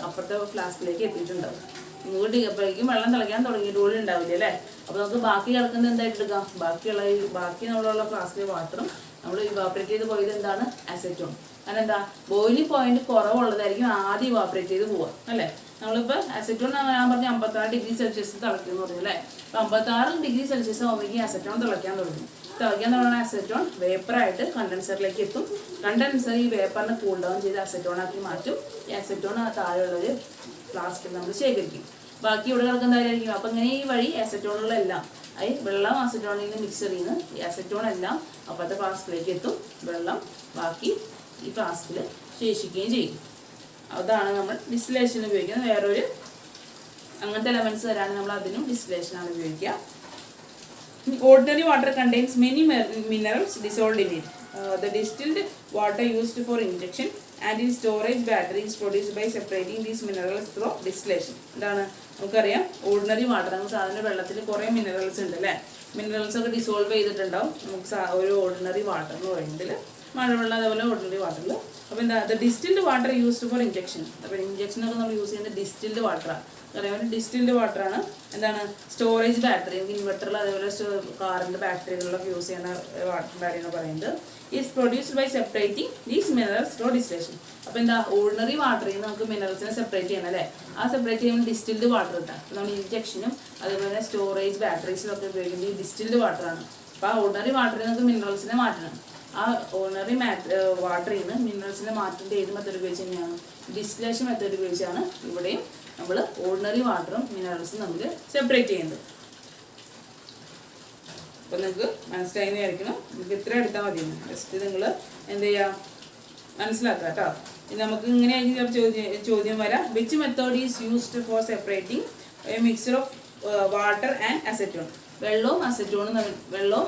അപ്പുറത്തെ ഫ്ലാസ്കിലേക്ക് എത്തിയിട്ടുണ്ടാവും. 100 ഡിഗ്രി അപ്പോഴേക്കും വെള്ളം തിളയ്ക്കാൻ തുടങ്ങിയിട്ട് പോലും ഉണ്ടാവില്ല അല്ലേ. അപ്പോൾ നമുക്ക് ബാക്കി കിടക്കുന്നത് എന്തായിട്ട് എടുക്കാം, ബാക്കി നമ്മളുള്ള ഫ്ലാസ്കിലെ വാട്ടറും നമ്മൾ ഇവാപ്പറേറ്റ് ചെയ്ത് പോയത് എന്താണ്, അസറ്റോൺ. കാരണം എന്താ, ബോയിലിംഗ് പോയിന്റ് കുറവുള്ളതായിരിക്കും ആദ്യം ഇവാപ്പറേറ്റ് ചെയ്ത് പോവുക അല്ലേ. നമ്മളിപ്പോൾ അസറ്റോൺ ഞാൻ പറഞ്ഞ 56 ഡിഗ്രി സെൽഷ്യസ് തിളയ്ക്കുമെന്ന് പറഞ്ഞു അല്ലേ. അപ്പോൾ 56 ഡിഗ്രി സെൽഷ്യസ് ആകുമ്പോഴേക്കും അസറ്റോൺ തിളയ്ക്കാൻ തുടങ്ങും. തിളയ്ക്കാൻ തുടങ്ങുന്ന അസറ്റോൺ വേപ്പറായിട്ട് കണ്ടൻസറിലേക്ക് എത്തും. കണ്ടൻസർ ഈ വേപ്പറിനെ കൂൾ ഡൗൺ ചെയ്ത് അസറ്റോൺ ആക്കി മാറ്റും. ഈ അസറ്റോൺ താഴെയുള്ളൊരു ഫ്ലാസ്കിൽ നമ്മൾ ശേഖരിക്കും. ബാക്കി ഇവിടെ കിടക്കുന്നതായിരിക്കും. അപ്പം ഇങ്ങനെ ഈ വഴി അസറ്റോണുകളെല്ലാം വെള്ളം അസറ്റോണിൽ നിന്ന് മിക്സർ ചെയ്യുന്ന ഈ അസറ്റോൺ എല്ലാം അപ്പോഴത്തെ ഫ്ലാസ്കിലേക്ക് എത്തും. വെള്ളം ബാക്കി ഈ ഫ്ലാസ്കിൽ ശേഷിക്കുകയും ചെയ്യും. അതാണ് നമ്മൾ ഡിസ്റ്റിലേഷൻ ഉപയോഗിക്കുന്നത്. വേറൊരു അങ്ങനത്തെ എലമെന്റ്സ് തരാണ് നമ്മൾ അതിനും ഡിസ്റ്റിലേഷനാണ് ഉപയോഗിക്കുക. Ordinary water contains many minerals dissolved in it. The distilled water used for injection and in storage battery is produced by separating these minerals through distillation. എന്താണ് നമുക്കറിയാം, ഓർഡിനറി വാട്ടർ നമുക്ക് സാധാരണ വെള്ളത്തിൽ കുറേ മിനറൽസ് ഉണ്ട് അല്ലേ. മിനറൽസ് ഒക്കെ ഡിസോൾവ് ചെയ്തിട്ടുണ്ടാവും നമുക്ക് ഒരു ഓർഡിനറി വാട്ടർ എന്ന് പറയുന്നതിൽ. മഴവെള്ളം അതേപോലെ ഓർഡിനറി വാട്ടറിൽ. അപ്പോൾ എന്താ, the distilled water used for injection. അപ്പോൾ ഇഞ്ചക്ഷനൊക്കെ നമ്മൾ യൂസ് ചെയ്യുന്നത് ഡിസ്റ്റിൽഡ് വാട്ടറാണ്. അതേപോലെ ഡിസ്റ്റിൽഡ് വാട്ടറാണ് എന്താണ്, സ്റ്റോറേജ് ബാറ്ററി ഇൻവെർട്ടറിൽ അതേപോലെ കാറിൻ്റെ ബാറ്ററികളിലൊക്കെ യൂസ് ചെയ്യുന്ന വാട്ടർ എന്ന് പറയുന്നത്. Is produced by separating these minerals through distillation. അപ്പോൾ എന്താ, ഓർഡിനറി വാട്ടറിൽ നിന്ന് നമുക്ക് മിനറൽസിനെ സെപ്പറേറ്റ് ചെയ്യണം അല്ലേ. ആ സെപ്പറേറ്റ് ചെയ്യുമ്പോൾ ഡിസ്റ്റിൽഡ് വാട്ടർ കിട്ടാം. അപ്പോൾ നമ്മൾ ഇഞ്ചക്ഷനും അതേപോലെ സ്റ്റോറേജ് ബാറ്ററീസിലൊക്കെ ഉപയോഗിക്കുന്നത് ഈ ഡിസ്റ്റിൽഡ് വാട്ടറാണ്. അപ്പോൾ ആ ഓർഡിനറി വാട്ടറിൽ നമുക്ക് മിനറൽസിനെ മാറ്റണം. ആ ഓർഡിനറി വാട്ടറിൽ നിന്ന് മിനറൽസിനെ മാറ്റേണ്ട ഏത് മെത്തേഡ് ഉപയോഗിച്ച് തന്നെയാണ്, ഡിസ്റ്റിലേഷൻ മെത്തേഡ് ഉപയോഗിച്ചാണ് ഇവിടെയും നമ്മൾ ഓർഡിനറി വാട്ടറും മിനറൽസും തമ്മിൽ സെപ്പറേറ്റ് ചെയ്യുന്നത്. അപ്പോൾ നിങ്ങൾക്ക് മനസ്സിലായി വിചാരിക്കണം. നിങ്ങൾക്ക് ഇത്ര എടുത്താൽ മതി. ജസ്റ്റ് നിങ്ങൾ എന്ത് ചെയ്യുക, മനസ്സിലാക്കുക കേട്ടോ. നമുക്ക് ഇങ്ങനെയായിരിക്കും ചോദ്യം വരാം. Which method is used for separating A mixture of water and acetone. വെള്ളവും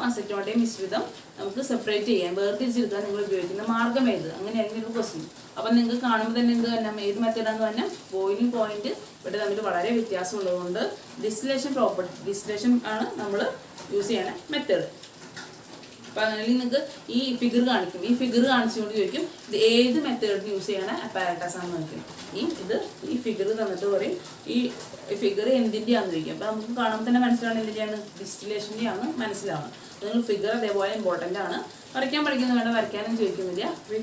അസറ്റോണിൻ്റെയും മിശ്രിതം നമുക്ക് സെപ്പറേറ്റ് ചെയ്യാൻ, വേർതിരിച്ചെടുക്കാൻ നിങ്ങൾ ഉപയോഗിക്കുന്ന മാർഗം ഏത്, അങ്ങനെയായിരിക്കും ഒരു ക്വസ്റ്റ്യൻ. അപ്പം നിങ്ങൾക്ക് കാണുമ്പോൾ തന്നെ എന്ത് തന്നെ ഏത് മെത്തേഡാന്ന് പറഞ്ഞാൽ ബോയിലിംഗ് പോയിന്റ് ഇവിടെ തമ്മിൽ വളരെ വ്യത്യാസമുള്ളതുകൊണ്ട് ഡിസ്റ്റിലേഷൻ ആണ് നമ്മൾ യൂസ് ചെയ്യണ മെത്തേഡ്. അപ്പം അങ്ങനെ നിങ്ങൾക്ക് ഈ ഫിഗർ കാണിക്കും. ഈ ഫിഗർ കാണിച്ചുകൊണ്ട് ചോദിക്കും ഇത് ഏത് മെത്തേഡിന് യൂസ് ചെയ്യണ അപ്പാരറ്റസ് ആണെന്ന് നോക്കും. ഈ ഫിഗർ തന്നിട്ട് പറയും ഈ ഫിഗർ എന്തിൻ്റെയാണെന്ന് ചോദിക്കും. അപ്പോൾ നമുക്ക് കാണുമ്പോൾ തന്നെ മനസ്സിലാവുന്ന എന്തിൻ്റെയാണ്, ഡിസ്റ്റിലേഷൻ്റെയാണ് മനസ്സിലാവുന്നത്. അപ്പോൾ നിങ്ങൾ ഫിഗർ അതേപോലെ ഇമ്പോർട്ടൻ്റ് ആണ്. വരയ്ക്കാൻ പഠിക്കുന്നത് വേണ്ട, വരയ്ക്കാനും ചോദിക്കുന്നില്ല. അപ്പോൾ ഈ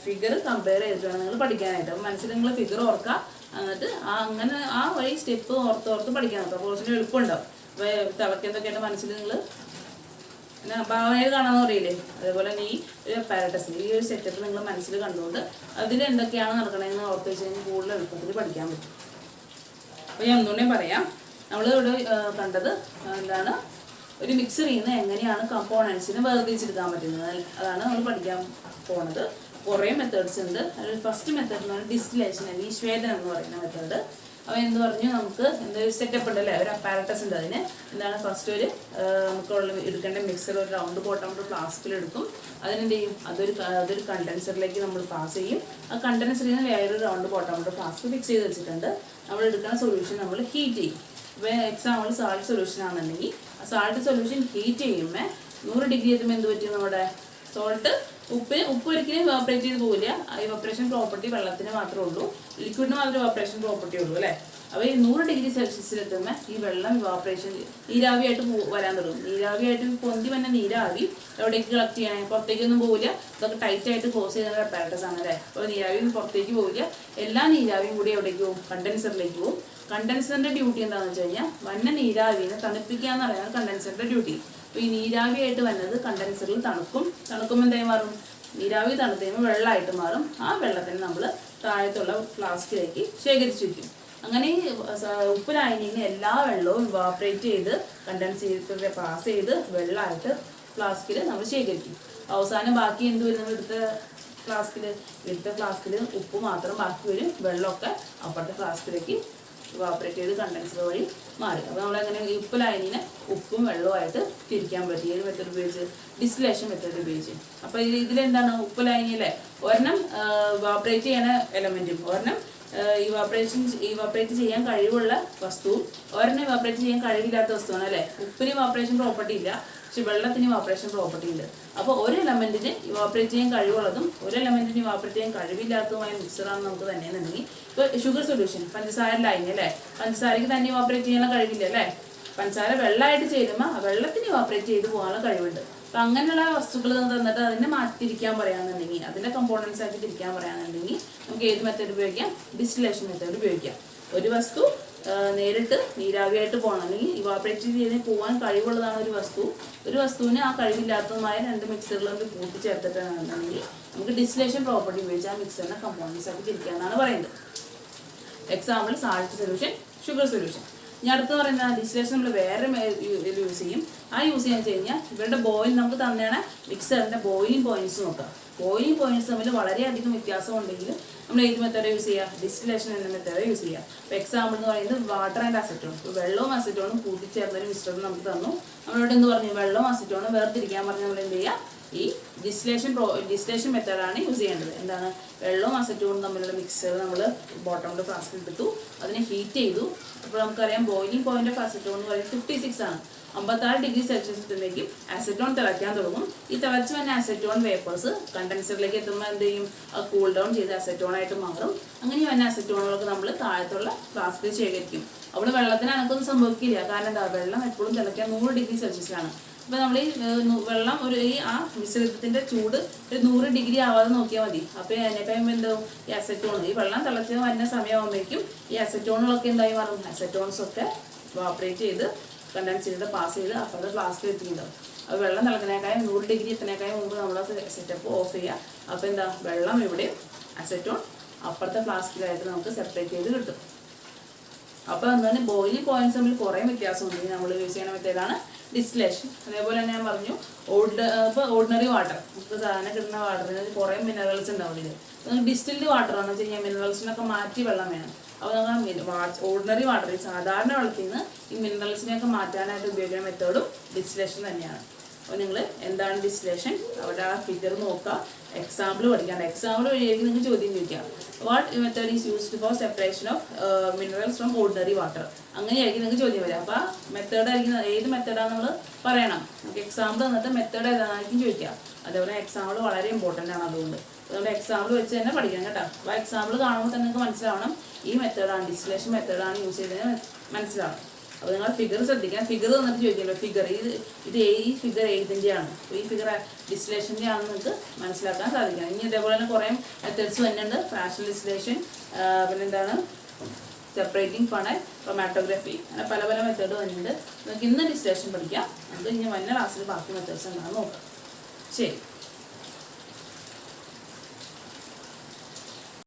ഫിഗർ കമ്പയർ ചെയ്തിട്ട് വേണം നിങ്ങൾ പഠിക്കാനായിട്ട്. അപ്പോൾ മനസ്സിൽ നിങ്ങൾ ഫിഗർ ഓർക്കുക. എന്നിട്ട് അങ്ങനെ ആ വഴി സ്റ്റെപ്പ് ഓർത്ത് പഠിക്കാൻ നോക്കുക. അപ്പോൾ കുറച്ചുകൂടി എളുപ്പമുണ്ടാവും. അപ്പോൾ തിളക്കുന്നതൊക്കെയായിട്ട് മനസ്സിൽ നിങ്ങൾ ഭാവനയിൽ കാണാമെന്ന് പറയില്ലേ, അതേപോലെ തന്നെ ഈ ഒരു അപ്പാരറ്റസ് ഈ ഒരു സെറ്റപ്പ് നിങ്ങൾ മനസ്സിൽ കണ്ടുകൊണ്ട് അതിൽ എന്തൊക്കെയാണ് നടക്കണമെന്ന് ഓർത്ത് വെച്ച് കഴിഞ്ഞാൽ കൂടുതൽ എളുപ്പത്തിൽ പഠിക്കാൻ പറ്റും. അപ്പോൾ ഞാൻ ഒന്നുകൂടെ പറയാം. നമ്മളിവിടെ കണ്ടത് എന്താണ്, ഒരു മിക്സറിൽ നിന്ന് എങ്ങനെയാണ് കമ്പോണൻസിനെ വേർതിരിച്ചെടുക്കാൻ പറ്റുന്നത്, അതാണ് നമ്മൾ പഠിക്കാൻ പോണത്. കുറേ മെത്തേഡ്സ് ഉണ്ട്. അതിൽ ഫസ്റ്റ് മെത്തേഡ് എന്ന് പറഞ്ഞാൽ ഡിസ്റ്റിലേഷൻ, അല്ലെങ്കിൽ നിശ്വേദനം എന്ന് പറയുന്ന മെത്തേഡ്. അപ്പോൾ എന്ത് പറഞ്ഞു, നമുക്ക് എന്തൊരു സെറ്റപ്പ് ഉണ്ടല്ലേ, ഒരു അപ്പാരറ്റസ് ഉണ്ട്. അതിന് എന്താണ്, ഫസ്റ്റ് ഒരു നമുക്കുള്ള എടുക്കേണ്ട മിക്സർ ഒരു റൗണ്ട് ബോട്ടം ഫ്ലാസ്കിൽ എടുക്കും. അതിനെന്ത് ചെയ്യും, അതൊരു കണ്ടൻസറിലേക്ക് നമ്മൾ പാസ് ചെയ്യും. ആ കണ്ടൻസറിൽ നിന്ന് വേറൊരു റൗണ്ട് ബോട്ടം ഫ്ലാസ്ക് ഫിക്സ് ചെയ്ത് വെച്ചിട്ടുണ്ട്. നമ്മൾ എടുക്കുന്ന സൊല്യൂഷൻ നമ്മൾ ഹീറ്റ് ചെയ്യും. ഇപ്പോൾ എക്സാമ്പിൾ സാൾട്ട് സൊല്യൂഷൻ ആണെന്നുണ്ടെങ്കിൽ ആ സാൾട്ട് സൊല്യൂഷൻ ഹീറ്റ് ചെയ്യുമ്പോൾ 100 ഡിഗ്രി എത്തുമ്പോൾ എന്ത് പറ്റും, നമ്മുടെ സോൾട്ട് ഉപ്പ് ഒരിക്കലും ഇവാപ്പറേറ്റ് ചെയ്ത് പോകില്ല. ഇവാപ്പറേഷൻ പ്രോപ്പർട്ടി വെള്ളത്തിന് മാത്രമേ ഉള്ളൂ, ലിക്വിഡിന് മാത്രമേ ഇവാപ്പറേഷൻ പ്രോപ്പർട്ടി ഉള്ളൂ അല്ലേ. അപ്പോൾ ഈ 100 ഡിഗ്രി സെൽഷ്യസിലെത്തുമ്പോൾ ഈ വെള്ളം ഇവാപ്പറേഷൻ നീരാവിയായിട്ട് വരാൻ തുടങ്ങും. നീരാവിയായിട്ട് പൊന്തി വന്ന നീരാവി എവിടേക്ക് കളക്ട് ചെയ്യാൻ, പുറത്തേക്കൊന്നും പോകില്ല. ഇതൊക്കെ ടൈറ്റായിട്ട് ക്ലോസ് ചെയ്യുന്ന അപ്പാരറ്റസ് ആണ് അല്ലേ. അപ്പോൾ നീരാവി പുറത്തേക്ക് പോകില്ല. എല്ലാ നീരാവിയും കൂടി എവിടേക്ക് പോകും, കണ്ടൻസറിലേക്ക് പോകും. കണ്ടൻസറിന്റെ ഡ്യൂട്ടി എന്താണെന്ന് വെച്ച് കഴിഞ്ഞാൽ വന്ന നീരാവിനെ തണുപ്പിക്കുക എന്ന് പറയുന്നത് കണ്ടൻസറിന്റെ ഡ്യൂട്ടി. അപ്പോൾ ഈ നീരാവിയായിട്ട് വന്നത് കണ്ടൻസറിൽ തണുക്കുമ്പോൾ എന്തായി മാറും, നീരാവി തണുത്ത് കഴിയുമ്പോൾ വെള്ളമായിട്ട് മാറും. ആ വെള്ളത്തിന് നമ്മൾ താഴത്തുള്ള ഫ്ലാസ്കിലേക്ക് ശേഖരിച്ചു വയ്ക്കും. അങ്ങനെ ഈ ഉപ്പ് ലായനിയിൽ എല്ലാ വെള്ളവും ഇവാപ്പറേറ്റ് ചെയ്ത് കണ്ടൻസ് ചെയ്ത് പാസ് ചെയ്ത് വെള്ളമായിട്ട് ഫ്ലാസ്കിൽ നമ്മൾ ശേഖരിക്കും. അവസാനം ബാക്കി എന്ത് വരും, നമ്മൾ എടുത്ത ഫ്ലാസ്കിൽ ഉപ്പ് മാത്രം ബാക്കി വരും. വെള്ളമൊക്കെ അപ്പുറത്തെ ഫ്ലാസ്കിലേക്ക് ഇവാപ്പറേറ്റ് ചെയ്ത് കണ്ടൻസർ വഴി മാറി. അപ്പോൾ നമ്മളെങ്ങനെ ഈ ഉപ്പ് ലായനിനെ ഉപ്പും വെള്ളവുമായിട്ട് തിരിക്കാൻ പറ്റും. ഏത് മെത്തേഡ് ഉപയോഗിച്ച്, ഡിസ്റ്റിലേഷൻ മെത്തേഡ് ഉപയോഗിച്ച്. അപ്പോൾ ഇതിലെന്താണ്, ഉപ്പ് ലായനിയിലെ ഒരെണ്ണം ഇവാപ്പറേറ്റ് ചെയ്യുന്ന എലമെൻറ്റും ഒരെണ്ണം ഇവാപ്പറേറ്റ് ചെയ്യാൻ കഴിവുള്ള വസ്തുവും ഒരെണ്ണം ഇവാപ്പറേറ്റ് ചെയ്യാൻ കഴിവില്ലാത്ത വസ്തുവാണ് അല്ലേ. ഉപ്പിന് ഇവാപ്പറേഷൻ പ്രോപ്പർട്ടി ഇല്ല, പക്ഷെ വെള്ളത്തിന് ഇവാപ്പറേഷൻ പ്രോപ്പർട്ടി ഉണ്ട്. അപ്പോൾ ഒരു എലമെൻറ്റിന് ഇവാപ്പറേറ്റ് ചെയ്യാൻ കഴിവുള്ളതും ഒരു എലമെൻറ്റിന് ഇവാപ്പറേറ്റ് ചെയ്യാൻ കഴിവില്ലാത്തതുമായ മിക്സറാണ് നമുക്ക് തന്നെ എന്നുണ്ടെങ്കിൽ, ഇപ്പോൾ ഷുഗർ സൊല്യൂഷൻ പഞ്ചസാര ലായനി അല്ലേ, പഞ്ചസാരയ്ക്ക് തന്നെ ഇവാപ്പറേറ്റ് ചെയ്യാനുള്ള കഴിവില്ല അല്ലേ. പഞ്ചസാര വെള്ളമായിട്ട് ചേരുമ്പോൾ ആ വെള്ളത്തിന് ഇവാപ്പറേറ്റ് ചെയ്ത് പോകാനുള്ള കഴിവുണ്ട്. അപ്പം അങ്ങനെയുള്ള വസ്തുക്കൾ തന്നിട്ട് അതിനെ മാറ്റിരിക്കാൻ പറയാന്നുണ്ടെങ്കിൽ, അതിൻ്റെ കമ്പോണൻസ് ആക്കി തിരിക്കാൻ പറയാന്നുണ്ടെങ്കിൽ നമുക്ക് ഏത് മെത്തേഡ് ഉപയോഗിക്കാം, ഡിസ്റ്റിലേഷൻ മെത്തേഡ് ഉപയോഗിക്കാം. ഒരു വസ്തു നേരിട്ട് നീരാവിയായിട്ട് പോകണം, അല്ലെങ്കിൽ ഇവാപ്പറേറ്റ് ചെയ്ത് പോകാൻ കഴിവുള്ളതാണ് ഒരു വസ്തുവിന് ആ കഴിവില്ലാത്തതുമായ 2 മിക്സറുകൾ കൂട്ടിച്ചേർത്തിട്ടാണെന്നുണ്ടെങ്കിൽ നമുക്ക് ഡിസ്റ്റിലേഷൻ പ്രോപ്പർട്ടി ഉപയോഗിച്ച് ആ മിക്സറിനെ കമ്പോണൻസ് ആക്കി തിരിക്കാന്നാണ് പറയുന്നത്. Example salt solution, sugar solution. ഇനി അടുത്ത് പറയുന്നത് ഡിസ്റ്റിലേഷൻ നമ്മൾ വേറെ യൂസ് ചെയ്യും. ആ യൂസ് ചെയ്യാന്ന് വെച്ച് കഴിഞ്ഞാൽ ഇവരുടെ നമുക്ക് തന്നെയാണ് മിക്സറിൻ്റെ ബോയിലിംഗ് പോയിന്റ്സ് നോക്കാം. ബോയിലിംഗ് പോയിന്റ്സ് തമ്മിൽ വളരെയധികം വ്യത്യാസം ഉണ്ടെങ്കിൽ നമ്മൾ ഏത് മെത്തേഡ് യൂസ് ചെയ്യുക, ഡിസ്റ്റിലേഷൻ എന്ന മെത്തേഡ് യൂസ് ചെയ്യുക. അപ്പോൾ എക്സാമ്പിൾ എന്ന് പറയുന്നത് വാട്ടർ ആൻഡ് അസറ്റോൺ. ഇപ്പോൾ വെള്ളവും അസറ്റോണും കൂട്ടിച്ചേർന്നൊരു മിശ്രിതം നമുക്ക് തന്നു. നമ്മളോട് എന്ത് പറഞ്ഞു, വെള്ളവും അസറ്റോണും വേർതിരിക്കാൻ പറഞ്ഞ് നമ്മൾ എന്ത് ചെയ്യുക, ഈ ഡിസ്റ്റിലേഷൻ മെത്തേഡാണ് യൂസ് ചെയ്യേണ്ടത്. എന്താണ്, വെള്ളവും അസറ്റോണും തമ്മിലുള്ള മിക്സർ നമ്മൾ ബോട്ടമിൽ ഫ്ലാസ്കിൽ എടുത്തു, അതിനെ ഹീറ്റ് ചെയ്തു. അപ്പോൾ നമുക്കറിയാം ബോയിലിംഗ് പോയിന്റ് ഓഫ് അസറ്റോൺ എന്ന് പറയുന്നത് 56 ആണ്. 56 ഡിഗ്രി സെൽഷ്യസിലേക്ക് അസറ്റോൺ തിളയ്ക്കാൻ തുടങ്ങും. ഈ തിളച്ച് വന്ന അസറ്റോൺ വേപ്പേഴ്സ് കണ്ടൻസറിലേക്ക് എത്തുമ്പോൾ എന്ത് ചെയ്യും, കൂൾ ഡൗൺ ചെയ്ത് അസറ്റോണായിട്ട് മാറും. അങ്ങനെ വന്ന അസറ്റോണുകളൊക്കെ നമ്മൾ താഴത്തുള്ള ഫ്ലാസ്കിൽ ശേഖരിക്കും. അവിടെ വെള്ളത്തിന് അനക്കൊന്നും സംഭവിക്കില്ല. കാരണം എന്താ, വെള്ളം എപ്പോഴും തിളയ്ക്കാൻ 100 ഡിഗ്രി സെൽഷ്യസിലാണ്. അപ്പോൾ നമ്മൾ ഈ വെള്ളം ആ മിശ്രിതത്തിൻ്റെ ചൂട് ഒരു 100 ഡിഗ്രി ആവാതെ നോക്കിയാൽ മതി. അപ്പോൾ അതിനെ കഴിയുമ്പോൾ എന്താവും, ഈ അസറ്റോൺ, ഈ വെള്ളം തിളച്ച് വരുന്ന സമയമാകുമ്പോഴേക്കും ഈ അസറ്റോണുകളൊക്കെ എന്തായി മാറും, അസറ്റോൺസൊക്കെ ഇവാപ്പറേറ്റ് ചെയ്ത് കണ്ടൻസ് ചെയ്ത് പാസ് ചെയ്ത് അപ്പുറത്തെ ഫ്ലാസ്കിൽ എത്തിയിട്ടുണ്ടാവും. അപ്പോൾ വെള്ളം തിളക്കുന്നതിനേക്കാളും 100 ഡിഗ്രി എത്തുന്നതിനേക്കാളും മുമ്പ് നമ്മൾ സെറ്റപ്പ് ഓഫ് ചെയ്യുക. അപ്പോൾ എന്താ, വെള്ളം ഇവിടെ അസറ്റോൺ അപ്പുറത്തെ ഫ്ലാസ്കിലായിട്ട് നമുക്ക് സെപ്പറേറ്റ് ചെയ്ത് കിട്ടും. അപ്പോൾ എന്താണ്, ബോയിലിംഗ് പോയിന്റ്സ് തമ്മിൽ കുറേ വ്യത്യാസമുണ്ടെങ്കിൽ നമ്മൾ യൂസ് ചെയ്യുന്ന മെത്തേഡാണ് ഡിസ്റ്റിലേഷൻ. അതേപോലെ തന്നെ ഞാൻ പറഞ്ഞു ഇപ്പോൾ ഓർഡിനറി വാട്ടർ, നമുക്ക് സാധാരണ കിട്ടുന്ന വാട്ടറിന് കുറേ മിനറൽസ് ഉണ്ടാവും. ഇതിൽ ഡിസ്റ്റിൽഡ് വാട്ടർ എന്ന് വെച്ച് കഴിഞ്ഞാൽ മിനറൽസിനൊക്കെ മാറ്റി വെള്ളം വേണം. അപ്പോൾ നമ്മൾ ഓർഡിനറി വാട്ടറിൽ സാധാരണ വെള്ളത്തിൽ നിന്ന് ഈ മിനറൽസിനെയൊക്കെ മാറ്റാനായിട്ട് ഉപയോഗിക്കുന്ന മെത്തേഡും ഡിസ്റ്റിലേഷൻ തന്നെയാണ്. അപ്പോൾ നിങ്ങൾ എന്താണ് ഡിസ്റ്റിലേഷൻ, അവിടെ ആ ഫിഗർ നോക്കുക, എക്സാമ്പിൾ പഠിക്കാണ്ട് എക്സാമ്പിൾ വഴിയായിരിക്കും നിങ്ങൾക്ക് ചോദ്യം ചോദിക്കാം. What method is used for separation of minerals from ordinary water, അങ്ങനെയായിരിക്കും നിങ്ങൾക്ക് ചോദ്യം വരിക. അപ്പോൾ ആ മെത്തേഡ് ആയിരിക്കും, ഏത് മെത്തേഡാണ് നമ്മൾ പറയണം. നമുക്ക് എക്സാമ്പിൾ തന്നിട്ട് മെത്തേഡ് ഏതാണെന്നായിരിക്കും ചോദിക്കുക. അതേപോലെ എക്സാമ്പിൾ വളരെ ഇമ്പോർട്ടൻ്റ് ആണ്. അതുകൊണ്ട് അതുകൊണ്ട് എക്സാമ്പിൾ വെച്ച് തന്നെ പഠിക്കണം കേട്ടോ. അപ്പോൾ എക്സാമ്പിൾ കാണുമ്പോൾ തന്നെ നിങ്ങൾക്ക് മനസ്സിലാവണം ഈ മെത്തേഡാണ്, ഡിസ്റ്റിലേഷൻ മെത്തേഡാണ് യൂസ് ചെയ്തതിന് മനസ്സിലാവണം. അപ്പോൾ നിങ്ങൾ ഫിഗർ ശ്രദ്ധിക്കാം. ഫിഗർ തന്നിട്ട് ചോദിക്കുമല്ലോ, ഫിഗർ ഈ ഫിഗർ ഏതിൻ്റെയാണ്, ഈ ഫിഗർ ഡിസ്റ്റിലേഷൻ്റെ ആണെന്ന് നിങ്ങൾക്ക് മനസ്സിലാക്കാൻ സാധിക്കണം. ഇനി ഇതേപോലെ തന്നെ കുറേ മെത്തേഡ്സ് വരുന്നുണ്ട്. ഫ്രാക്ഷണൽ ഡിസ്റ്റിലേഷൻ, പിന്നെന്താണ് സെപ്പറേറ്റിംഗ് ഫണൽ, ക്രൊമാറ്റോഗ്രഫി, അങ്ങനെ പല പല മെത്തേഡ് വരുന്നുണ്ട്. നിങ്ങൾക്ക് ഇന്ന് ഡിസ്റ്റിലേഷൻ പഠിക്കാം. നമുക്ക് ഇനി വന്ന ക്ലാസ്സിൽ ബാക്കി മെത്തേഡ്സ് എന്താണെന്ന് നോക്കാം. ശരി.